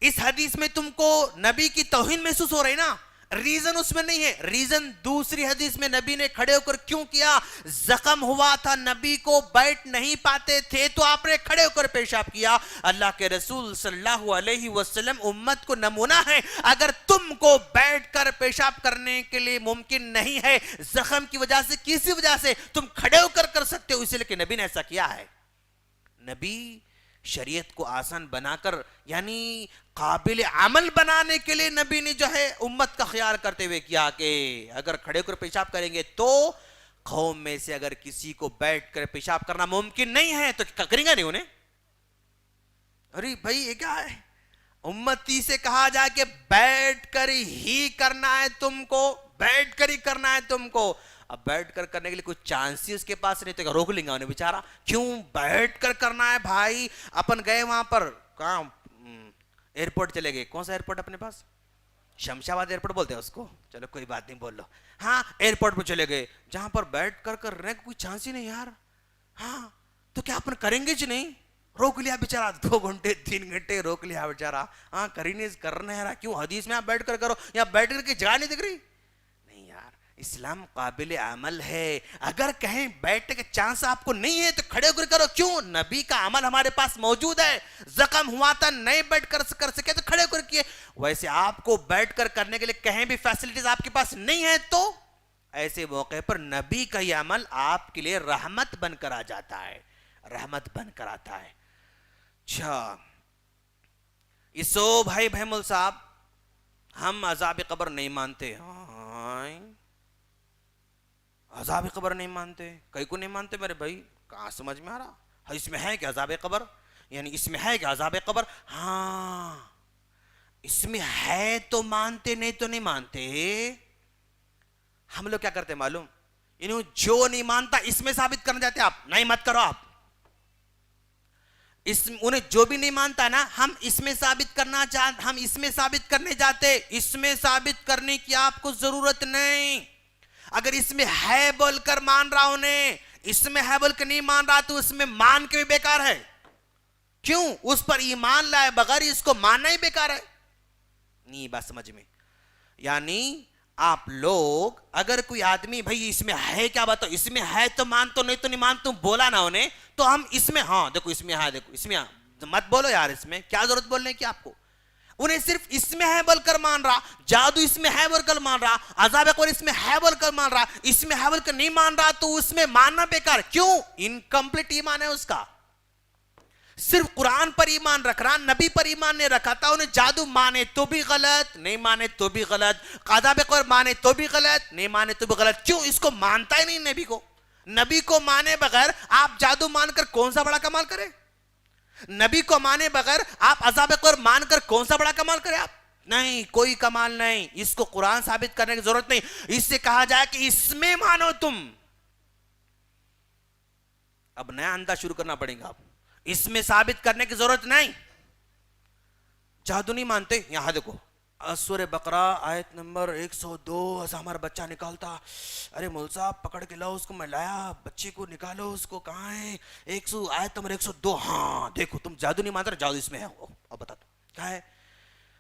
اس حدیث میں تم کو نبی کی توہین محسوس ہو رہی نا، ریزن اس میں نہیں ہے۔ ریزن دوسری حدیث میں نبی نے کھڑے ہو کر کیوں کیا؟ زخم ہوا تھا، نبی کو بیٹھ نہیں پاتے تھے تو آپ نے کھڑے ہو کر پیشاب کیا۔ اللہ کے رسول صلی اللہ علیہ وسلم امت کو نمونہ ہے، اگر تم کو بیٹھ کر پیشاب کرنے کے لیے ممکن نہیں ہے، زخم کی وجہ سے، کسی وجہ سے تم کھڑے ہو کر کر سکتے ہو، اس لیے کہ نبی نے ایسا کیا ہے۔ نبی شریعت کو آسان بنا کر یعنی قابل عمل بنانے کے لیے نبی نے جو ہے امت کا خیال کرتے ہوئے کیا کہ اگر کھڑے ہو کر پیشاب کریں گے تو قوم میں سے اگر کسی کو بیٹھ کر پیشاب کرنا ممکن نہیں ہے تو کریں گے نہیں انہیں. ارے بھائی یہ کیا ہے, امتی سے کہا جائے کہ بیٹھ کر ہی کرنا ہے تم کو, بیٹھ کر ہی کرنا ہے تم کو. اب بیٹھ کر کرنے کے لیے کوئی چانس ہی اس کے پاس نہیں تو روک لیں گا انہیں بیچارہ, کیوں بیٹھ کر کرنا ہے بھائی. اپن گئے وہاں پر کہاں ایئرپورٹ چلے گئے, کون سا ایئرپورٹ اپنے پاس, شمشاباد ایئرپورٹ بولتے ہیں اس کو, چلو کوئی بات نہیں بول لو. ہاں ایئرپورٹ پہ چلے گئے جہاں پر بیٹھ کر کرنے کا کوئی چانس ہی نہیں یار. ہاں تو کیا اپن کریں گے جی نہیں, روک لیا بیچارہ 2 گھنٹے 3 گھنٹے روک لیا بیچارہ. ہاں کری نہیں کرنا ہے, کیوں حدیث میں آپ بیٹھ کر کرو یا بیٹھ کر کے جگہ نہیں دکھ رہی. نہیں یار, اسلام قابل عمل ہے. اگر کہیں بیٹھنے کے چانس آپ کو نہیں ہے تو کھڑے ہو کر کرو, کیوں نبی کا عمل ہمارے پاس موجود ہے. زخم ہوا تھا نہیں بیٹھ کر سکے تو کھڑے ہو کر کیے. ویسے آپ کو بیٹھ کر کرنے کے لیے کہیں بھی فیسلٹیز آپ کے پاس نہیں ہے تو ایسے موقع پر نبی کا یہ عمل آپ کے لیے رحمت بن کر آ جاتا ہے, رحمت بن کر آتا ہے. اچھا اسو بھائی بہمل صاحب, ہم عذاب قبر نہیں مانتے. عذاب قبر نہیں مانتے, کئی کو نہیں مانتے میرے بھائی, کہاں سمجھ میں آ رہا. اس میں ہے کہ عذاب قبر, یعنی اس میں ہے کہ عذاب قبر, ہاں اس میں ہے تو مانتے, نہیں تو نہیں مانتے. ہم لوگ کیا کرتے ہیں معلوم, یعنی جو نہیں مانتا اس میں ثابت کرنا چاہتے, آپ نہیں مت کرو. آپ انہیں جو بھی نہیں مانتا نا, ہم اس میں ثابت کرنا چاہتے, ہم اس میں ثابت کرنے جاتے. اس میں ثابت کرنے کی آپ کو ضرورت نہیں. اگر اس میں ہے بول کر مان رہا انہیں, اس میں ہے بول کر نہیں مان رہا تو اس میں مان کے بھی بیکار ہے. کیوں, اس پر ایمان لائے بغیر اس کو ماننا ہی بیکار ہے. نہیں بات سمجھ میں, یعنی آپ لوگ اگر کوئی آدمی بھائی اس میں ہے کیا بتاؤ, اس میں ہے تو مان, تو نہیں تو نہیں مان, تم بولا نا انہیں تو ہم اس میں ہاں دیکھو اس میں ہے, دیکھو اس میں مت بولو یار, اس میں کیا ضرورت بولنے کی آپ کو. انہیں صرف اس میں ہے بول کر مان رہا, جادو اس میں ہے بول کر مان رہا, عذاب قبر اس میں ہے بول کر مان رہا, اس میں ہے بول کر نہیں مان رہا تو اس میں ماننا بیکار. کیوں, انکمپلیٹ ایمان ہے اس کا. صرف قرآن پر ایمان رکھ رہا, نبی پر ایمان نہیں رکھا تھا. انہیں جادو مانے تو بھی غلط, نہیں مانے تو بھی غلط, عذاب قبر مانے تو بھی غلط, نہیں مانے تو بھی غلط. کیوں, اس کو مانتا ہی نہیں نبی کو. نبی کو مانے بغیر آپ جادو مان کر کون سا بڑا کمال کرے, نبی کو مانے بغیر آپ عذاب قبر مان کر کون سا بڑا کمال کرے. آپ نہیں, کوئی کمال نہیں. اس کو قرآن ثابت کرنے کی ضرورت نہیں. اس سے کہا جائے کہ اس میں مانو تم. اب نیا انداز شروع کرنا پڑے گا. آپ اس میں ثابت کرنے کی ضرورت نہیں. جادو نہیں مانتے, یہاں دیکھو سورہ بقرہ آیت نمبر 102. ایسا ہمارا بچہ نکالتا, ارے مول صاحب پکڑ کے لاؤ اس کو, میں لایا بچے کو, نکالو اس کو, کہاں ہے 100 آیت نمبر 102. ہاں دیکھو تم جادو نہیں مانتے, جادو اس میں ہے. اب بتا دو کیا ہے.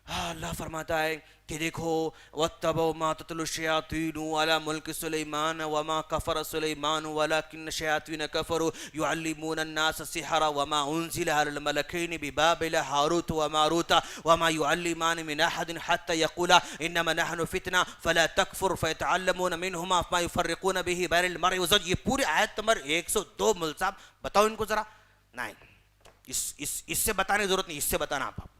اللہ فرماتا ہے کہ دیکھو وَاتَّبَعُوا مَا تَتْلُو الشَّيَاطِينُ عَلَى مُلْكِ سُلَيْمَانَ وَمَا كَفَرَ سُلَيْمَانُ وَلَكِنَّ الشَّيَاطِينَ كَفَرُوا يُعَلِّمُونَ النَّاسَ السِّحْرَ وَمَا أُنزِلَ عَلَى الْمَلَكَيْنِ بِبَابِلَ هَارُوتَ وَمَارُوتَ وَمَا يُعَلِّمَانِ مِنْ أَحَدٍ حَتَّى يَقُولَا إِنَّمَا نَحْنُ فِتْنَةٌ فَلَا تَكْفُرْ فَيَتَعَلَّمُونَ مِنْهُمَا مَا يُفَرِّقُونَ بِهِ بَيْنَ الْمَرْءِ وَزَوْجِهِ. یہ پوری آیت نمبر 102 مول صاحب بتاؤ ان کو ذرا. نہیں, اس سے بتانے کی ضرورت نہیں, اس سے بتانا آپ.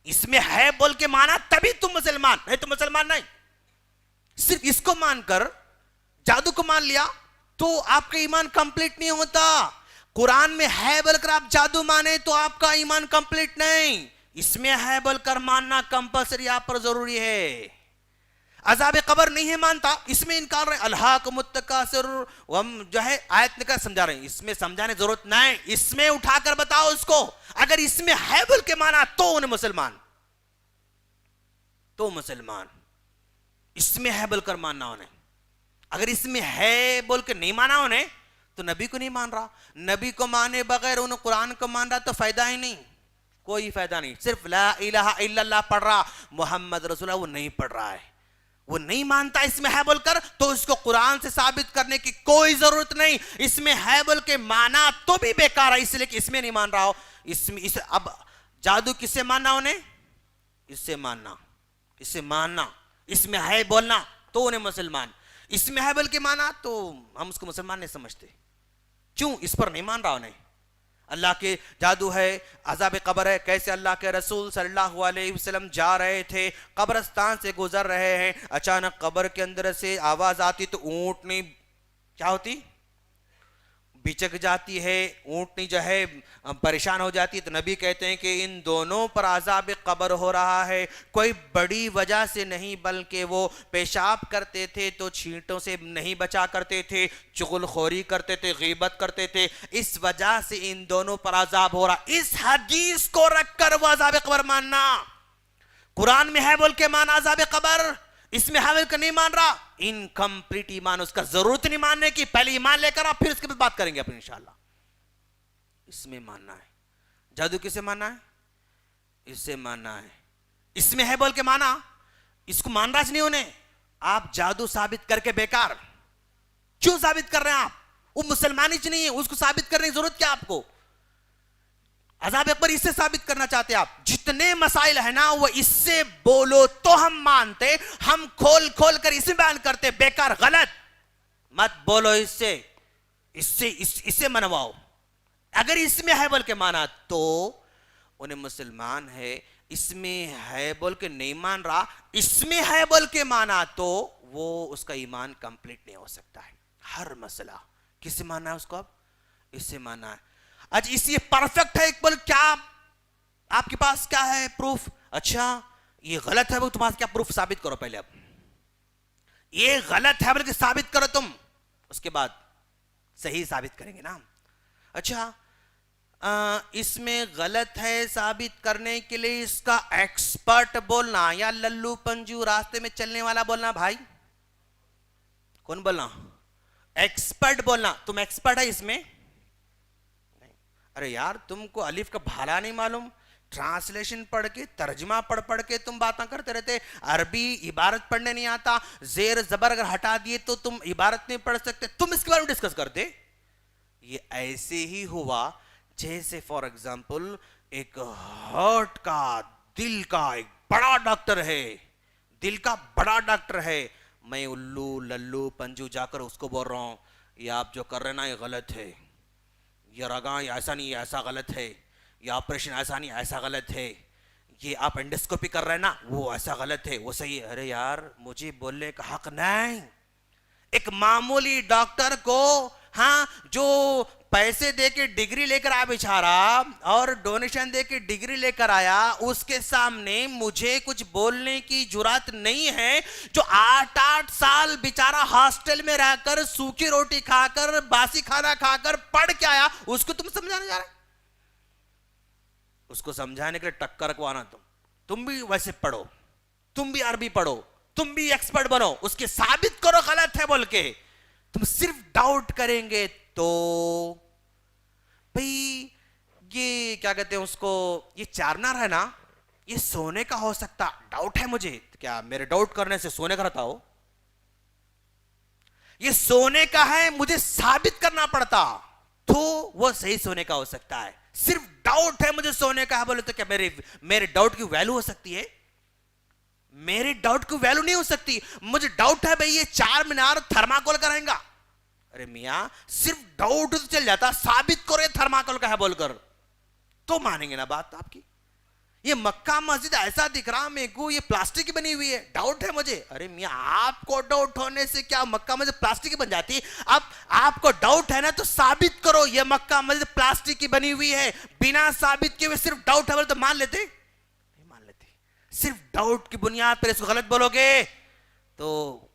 اس میں ہے بول کے مانا تبھی تم مسلمان, نہیں تو مسلمان نہیں. صرف اس کو مان کر جادو کو مان لیا تو آپ کا ایمان کمپلیٹ نہیں ہوتا. قرآن میں ہے بول کر آپ جادو مانے تو آپ کا ایمان کمپلیٹ نہیں. اس میں ہے بول کر ماننا کمپلسری آپ پر ضروری ہے. عذاب قبر نہیں ہے مانتا, اس میں انکار رہے, الہاکم التکاثر, ہم جو ہے آیت نکال سمجھا رہے ہیں. اس میں سمجھانے ضرورت نہیں, اس میں اٹھا کر بتاؤ اس کو. اگر اس میں ہے بول کے مانا تو انہیں مسلمان, تو مسلمان. اس میں ہے بول کر ماننا انہیں. اگر اس میں ہے بول کے نہیں مانا انہیں تو نبی کو نہیں مان رہا. نبی کو مانے بغیر انہیں قرآن کو مان رہا تو فائدہ ہی نہیں, کوئی فائدہ نہیں. صرف لا الہ الا اللہ پڑھ رہا, محمد رسول اللہ وہ نہیں پڑھ رہا ہے, وہ نہیں مانتا اس میں ہے بول کر, تو اس کو قرآن سے ثابت کرنے کی کوئی ضرورت نہیں. اس میں ہے بول کے مانا تو بھی بیکار ہے, اس لیے کہ اس میں نہیں مان رہا ہو. اب جادو کس سے ماننا انہیں, اس سے ماننا, اس سے ماننا. اس میں ہے بولنا تو انہیں مسلمان, اس میں ہے بول کے مانا تو ہم اس کو مسلمان نہیں سمجھتے. کیوں, اس پر نہیں مان رہا انہیں. اللہ کے جادو ہے، عذاب قبر ہے. کیسے اللہ کے رسول صلی اللہ علیہ وسلم جا رہے تھے، قبرستان سے گزر رہے ہیں، اچانک قبر کے اندر سے آواز آتی تو اونٹنی کیا ہوتی؟ بچک جاتی ہے، اونٹنی جو ہے پریشان ہو جاتی ہے. تو نبی کہتے ہیں کہ ان دونوں پر عذاب قبر ہو رہا ہے، کوئی بڑی وجہ سے نہیں، بلکہ وہ پیشاب کرتے تھے تو چھینٹوں سے نہیں بچا کرتے تھے، چغل خوری کرتے تھے، غیبت کرتے تھے، اس وجہ سے ان دونوں پر عذاب ہو رہا. اس حدیث کو رکھ کر وہ عذاب قبر ماننا، قرآن میں ہے بول کے مانا عذاب قبر، اس میں حامل کا نہیں مان رہا، انکمپلیٹ ایمان. اس کا ضرورت نہیں ماننے کی، پہلے ایمان لے کر آپ پھر اس کے بعد بات کریں گے اپنے انشاءاللہ. اس میں ماننا ہے. جادو کسے ماننا ہے؟ اس سے ماننا ہے. اس میں ہے بول کے مانا، اس کو مان راج نہیں ہونے. آپ جادو ثابت کر کے بیکار، کیوں ثابت کر رہے ہیں آپ؟ وہ مسلمانی چ نہیں ہے، اس کو ثابت کرنے کی ضرورت کیا آپ کو؟ عذاب اکبر اس سے ثابت کرنا چاہتے ہیں آپ. جتنے مسائل ہیں نا وہ اس سے بولو تو ہم مانتے، ہم کھول کھول کر اس میں بیان کرتے. بیکار، غلط مت بولو. اس سے منواؤ. اگر اس میں ہے بول کے مانا تو انہیں مسلمان ہے، اس میں ہے بول کے نہیں مان رہا، اس میں ہے بول کے مانا تو وہ اس کا ایمان کمپلیٹ نہیں ہو سکتا ہے. ہر مسئلہ کس سے ماننا ہے اس کو؟ اب اس سے ماننا ہے. اچھا اس یہ پرفیکٹ ہے اقبال، کیا آپ کے پاس کیا ہے پروف؟ اچھا یہ غلط ہے، وہ تمہارے کیا پروف؟ ثابت کرو پہلے. اب یہ غلط ہے بلکہ ثابت کرو تم، اس کے بعد صحیح ثابت کریں گے نا. اچھا اس میں غلط ہے ثابت کرنے کے لیے اس کا ایکسپرٹ بولنا یا للو پنجو راستے میں چلنے والا بولنا؟ بھائی کون بولنا؟ ایکسپرٹ بولنا. تم ایکسپرٹ ہے اس میں؟ ارے یار تم کو الف کا بھالا نہیں معلوم، ٹرانسلیشن پڑھ کے ترجمہ پڑھ کے تم باتیں کرتے رہتے. عربی عبارت پڑھنے نہیں آتا، زیر زبر اگر ہٹا دیے تو تم عبارت نہیں پڑھ سکتے. تم اس کے بارے میں ڈسکس کرتے. یہ ایسے ہی ہوا جیسے فار ایگزامپل ایک ہارٹ کا، دل کا ایک بڑا ڈاکٹر ہے، دل کا بڑا ڈاکٹر ہے. میں الو للو پنجو جا کر اس کو بول رہا ہوں یہ آپ جو کر رہے نا یہ غلط ہے، یہ رگاں ایسا نہیں ایسا غلط ہے، یہ آپریشن ایسا نہیں ایسا غلط ہے، یہ آپ انڈوسکوپی کر رہے ہیں نا وہ ایسا غلط ہے، وہ صحیح ہے. ارے یار مجھے بولنے کا حق نہیں. ایک معمولی ڈاکٹر کو ہاں جو پیسے دے کے ڈگری لے کر آیا بیچارہ اور ڈونیشن دے کے ڈگری لے کر آیا، اس کے سامنے مجھے کچھ بولنے کی جرات نہیں ہے. جو 8 سال بیچارہ ہاسٹل میں رہ کر سوکھی روٹی کھا کر باسی کھانا کھا کر پڑھ کے آیا، اس کو تم سمجھانے جا رہے؟ اس کو سمجھانے کے لیے ٹکر کو آنا. تم بھی ویسے پڑھو، تم بھی عربی پڑھو، تم بھی ایکسپرٹ بنو، اس کے ثابت کرو غلط ہے بول کے. تم صرف ڈاؤٹ کریں گے تو بھئی یہ کیا کہتے ہیں اس کو، یہ چارمینار ہے نا یہ سونے کا ہو سکتا. ڈاؤٹ ہے مجھے، کیا میرے ڈاؤٹ کرنے سے سونے کا رہتا ہو؟ یہ سونے کا ہے، مجھے ثابت کرنا پڑتا تو وہ صحیح سونے کا ہو سکتا ہے. صرف ڈاؤٹ ہے مجھے سونے کا ہے بولے تو کیا میرے ڈاؤٹ کی ویلو ہو سکتی ہے؟ میرے ڈاؤٹ کی ویلو نہیں ہو سکتی. مجھے ڈاؤٹ ہے بھئی یہ 4 مینار تھرماکول کا رہیں گا. ارے میاں صرف ڈاؤٹ تو چل جاتا، ثابت کرو یہ تھرماکول کا ہے بول کر تو مانیں گے نا بات آپ کی. یہ مکہ مسجد ایسا دکھ رہا میرے کو یہ پلاسٹک کی بنی ہوئی ہے، ڈاؤٹ ہے مجھے. ارے میاں آپ کو ڈاؤٹ ہونے سے کیا مکہ مسجد پلاسٹک کی بن جاتی؟ اب آپ کو ڈاؤٹ ہے نا تو ثابت کرو یہ مکہ مسجد پلاسٹک کی بنی ہوئی ہے. بنا ثابت کیے ہوئے صرف ڈاؤٹ ہے بولے تو مان لیتے؟ نہیں مان لیتے. صرف ڈاؤٹ کی بنیاد پر اس کو غلط بولو گے تو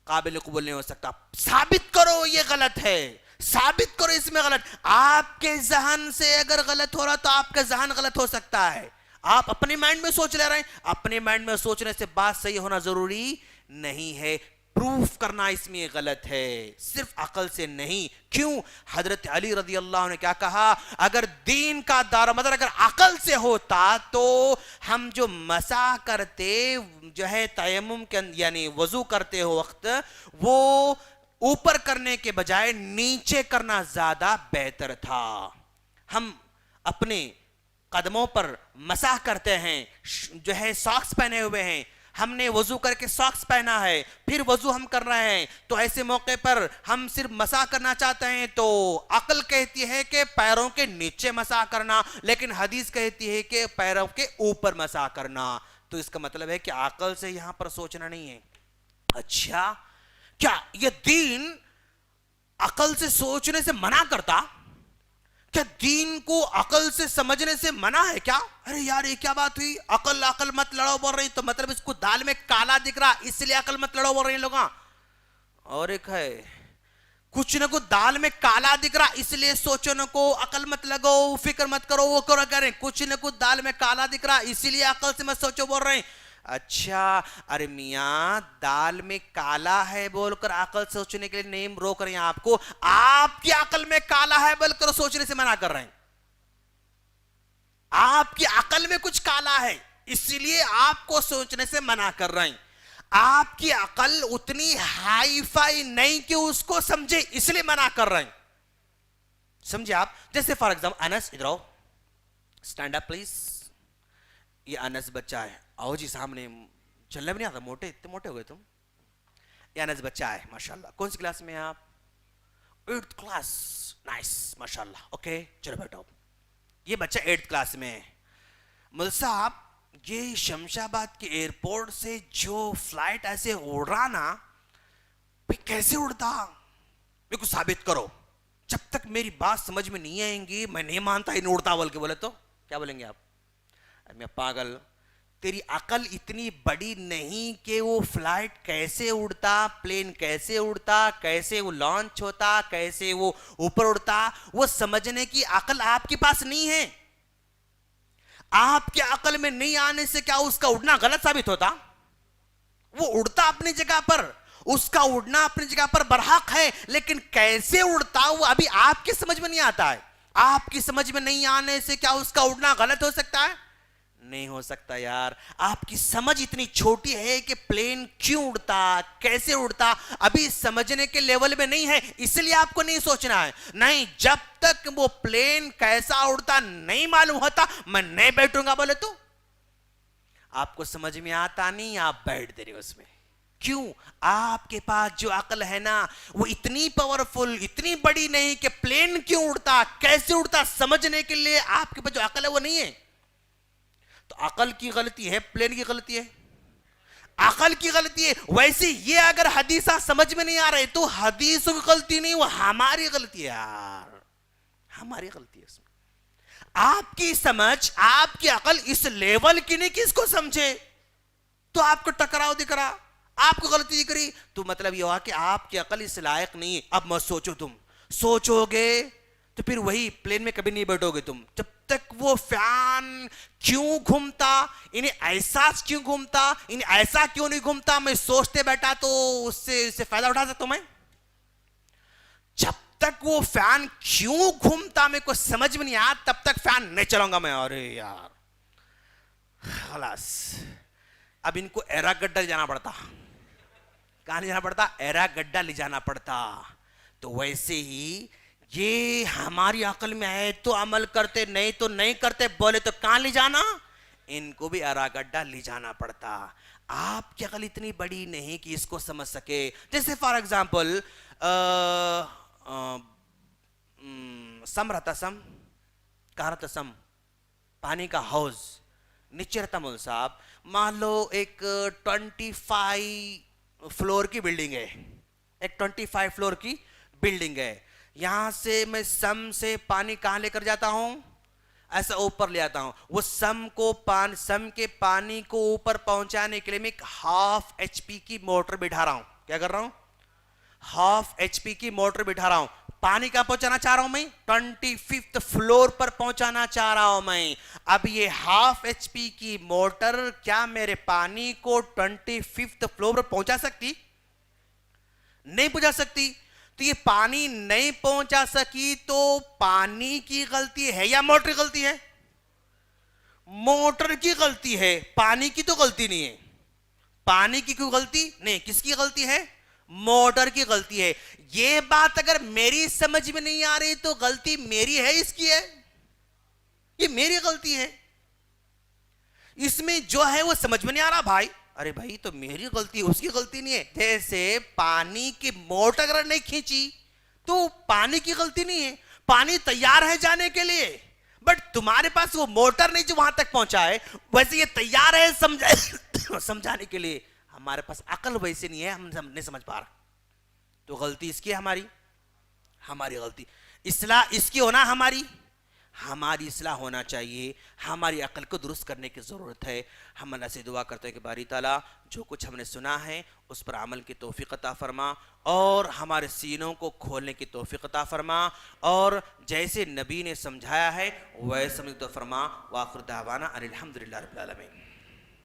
قابل قبول نہیں ہو سکتا. ثابت کرو یہ غلط ہے، ثابت کرو اس میں غلط. آپ کے ذہن سے اگر غلط ہو رہا تو آپ کا ذہن غلط ہو سکتا ہے. آپ اپنے مائنڈ میں سوچ لے رہے ہیں، اپنے مائنڈ میں سوچنے سے بات صحیح ہونا ضروری نہیں ہے. پروف کرنا اس میں غلط ہے، صرف عقل سے نہیں. کیوں؟ حضرت علی رضی اللہ عنہ نے کیا کہا؟ اگر دین کا دار و مدار اگر عقل سے ہوتا تو ہم جو مسح کرتے جو ہے تیمم کے یعنی وضو کرتے ہو وقت وہ اوپر کرنے کے بجائے نیچے کرنا زیادہ بہتر تھا. ہم اپنے قدموں پر مسح کرتے ہیں، جو ہے ساکس پہنے ہوئے ہیں، ہم نے وضو کر کے ساکس پہنا ہے، پھر وضو ہم کر رہے ہیں، تو ایسے موقع پر ہم صرف مسح کرنا چاہتے ہیں تو عقل کہتی ہے کہ پیروں کے نیچے مسح کرنا، لیکن حدیث کہتی ہے کہ پیروں کے اوپر مسح کرنا. تو اس کا مطلب ہے کہ عقل سے یہاں پر سوچنا نہیں ہے. اچھا کیا یہ دین عقل سے سوچنے سے منع کرتا؟ کیا دین کو عقل سے سمجھنے سے منع ہے کیا؟ ارے یار یہ کیا بات ہوئی، عقل مت لڑو بول رہی، تو مطلب اس کو دال میں کالا دکھ رہا اس لیے عقل مت لڑو بول رہے ہیں لوگاں. اور ایک ہے کچھ نہ کچھ دال میں کالا دکھ رہا اس لیے سوچو نہ کو، عقل مت لگو، فکر مت کرو، وہ کرو کریں، کچھ نہ کچھ دال میں کالا دکھ رہا اسی لیے عقل سے مت سوچو بول رہے ہیں. اچھا ارے میاں دال میں کالا ہے بول کر عقل سوچنے کے لیے نہیں روک رہے ہیں آپ کو، آپ کی عقل میں کالا ہے بول کر سوچنے سے منع کر رہے ہیں. آپ کی عقل میں کچھ کالا ہے اسی لیے آپ کو سوچنے سے منع کر رہے ہیں. آپ کی عقل اتنی ہائی فائی نہیں کہ اس کو سمجھے اس لیے منع کر رہے ہیں. سمجھے آپ؟ جیسے فار ایگزامپل انس ادھر آؤ، اسٹینڈ اپ پلیز. یہ انس بچہ ہے، آؤ جی سامنے، چلنے بھی نہیں آتا، موٹے اتنے موٹے ہو گئے تم. یہ انس بچہ ہے ماشاءاللہ. کون سی کلاس میں ہیں آپ؟ 8th class. نائس ماشاءاللہ. اوکے چلو بیٹھو. یہ بچہ 8th کلاس میں ہے. مل صاحب یہ شمشاباد کے ایئرپورٹ سے جو فلائٹ ایسے اڑ رہا نا، کیسے اڑتا میرے کو ثابت کرو. جب تک میری بات سمجھ میں نہیں آئیں گی میں نہیں مانتا انہیں اڑتا بول کے. بولے تو کیا بولیں گے آپ؟ میں پاگل، تیری عقل اتنی بڑی نہیں کہ وہ فلائٹ کیسے اڑتا، پلین کیسے اڑتا، کیسے وہ لانچ ہوتا، کیسے وہ اوپر اڑتا، وہ سمجھنے کی عقل آپ کے پاس نہیں ہے. آپ کے عقل میں نہیں آنے سے کیا اس کا اڑنا غلط ثابت ہوتا؟ وہ اڑتا اپنی جگہ پر، اس کا اڑنا اپنی جگہ پر برحق ہے، لیکن کیسے اڑتا وہ ابھی آپ کی سمجھ میں نہیں آتا ہے. آپ کی سمجھ میں نہیں آنے سے کیا اس کا اڑنا غلط ہو سکتا ہے؟ نہیں ہو سکتا یار. آپ کی سمجھ اتنی چھوٹی ہے کہ پلین کیوں اڑتا، کیسے اڑتا ابھی سمجھنے کے لیول میں نہیں ہے، اس لیے آپ کو نہیں سوچنا ہے. نہیں، جب تک وہ پلین کیسا اڑتا نہیں معلوم ہوتا میں نہیں بیٹھوں گا. بولے تو آپ کو سمجھ میں آتا نہیں، آپ بیٹھ دے رہے اس میں. کیوں؟ آپ کے پاس جو عقل ہے نا وہ اتنی پاورفل، اتنی بڑی نہیں کہ پلین کیوں اڑتا، کیسے اڑتا سمجھنے کے لیے آپ کے پاس جو عقل ہے وہ نہیں ہے. تو عقل کی غلطی ہے، پلین کی غلطی ہے؟ عقل کی غلطی ہے. ویسے یہ اگر حدیثہ سمجھ میں نہیں آ رہے تو حدیثوں کی غلطی نہیں، وہ ہماری غلطی ہے یار، ہماری غلطی ہے. اس میں آپ کی سمجھ، آپ کی عقل اس لیول کی نہیں کہ اس کو سمجھے، تو آپ کو ٹکراؤ دکھ رہا، آپ کو غلطی دکھ رہی، تو مطلب یہ ہوا کہ آپ کی عقل اس لائق نہیں ہے. اب مت سوچو، تم سوچو گے تو پھر وہی پلین میں کبھی نہیں بیٹھو گے تم. جب تک وہ فین کیوں گھومتا، انہیں احساس کیوں گھومتا، انہیں ایسا کیوں نہیں گھومتا، میں سوچتے بیٹھا تو اس سے فائدہ اٹھا سکتا ہوں میں. جب تک وہ فین کیوں گھومتا میرے کو سمجھ میں نہیں آیا تب تک فین نہیں چلاؤں گا میں. ارے یار خلاص اب ان کو ایرا گڈا لے جانا پڑتا. کہاں لے جانا پڑتا؟ ایرا گڈا لے جانا پڑتا. تو ویسے ہی یہ ہماری عقل میں ہے تو عمل کرتے، نہیں تو نہیں کرتے. بولے تو کہاں لے جانا؟ ان کو بھی ایرا گڈا لے جانا پڑتا. آپ کی عقل اتنی بڑی نہیں کہ اس کو سمجھ سکے. جیسے فار ایگزامپل سم رہتا، سم کہاں رہتا؟ سم پانی کا حوض نیچے رہتا. مول صاحب مان لو ایک 25 فلور کی بلڈنگ ہے، ایک 25 فلور کی بلڈنگ ہے. یہاں سے میں سم سے پانی کہاں لے کر جاتا ہوں؟ ایسا اوپر لے آتا ہوں. وہ سم کے پانی کو اوپر پہنچانے کے لیے میں ایک 1/2 HP کی موٹر بٹھا رہا ہوں. کیا کر رہا ہوں؟ 1/2 HP کی موٹر بٹھا رہا ہوں. پانی کہاں پہنچانا چاہ رہا ہوں میں؟ 25 فلور پر پہنچانا چاہ رہا ہوں میں. اب یہ 1/2 HP کی موٹر کیا میرے پانی کو 25 فلور پر پہنچا سکتی؟ نہیں پہنچا سکتی. تو یہ پانی نہیں پہنچا سکی تو پانی کی غلطی ہے یا موٹر کی غلطی ہے؟ موٹر کی غلطی ہے، پانی کی تو غلطی نہیں ہے. پانی کی کوئی غلطی نہیں، کس کی غلطی ہے؟ موٹر کی غلطی ہے. یہ بات اگر میری سمجھ میں نہیں آ رہی تو غلطی میری ہے، اس کی ہے؟ یہ میری غلطی ہے. اس میں جو ہے وہ سمجھ میں نہیں آ رہا بھائی. ارے بھائی تو میری غلطی اس کی غلطی نہیں ہے. جیسے پانی کی موٹر اگر نہیں کھینچی تو پانی کی غلطی نہیں ہے, پانی تیار ہے جانے کے لیے, بٹ تمہارے پاس وہ موٹر نہیں جو وہاں تک پہنچا ہے. ویسے یہ تیار ہے سمجھانے کے لیے, ہمارے پاس عقل ویسے نہیں ہے, ہم نہیں سمجھ پا رہا. تو غلطی اس کی ہے, ہماری غلطی. اصلاح اس کی ہونا ہماری اصلاح ہونا چاہیے. ہماری عقل کو درست کرنے کی ضرورت ہے. ہم اللہ سے دعا کرتے ہیں کہ باری تعالیٰ جو کچھ ہم نے سنا ہے اس پر عمل کی توفیق عطا فرما, اور ہمارے سینوں کو کھولنے کی توفیق عطا فرما, اور جیسے نبی نے سمجھایا ہے ویسے سمجھ تو فرما. وآخر دعوانا ان الحمدللہ رب العالمین.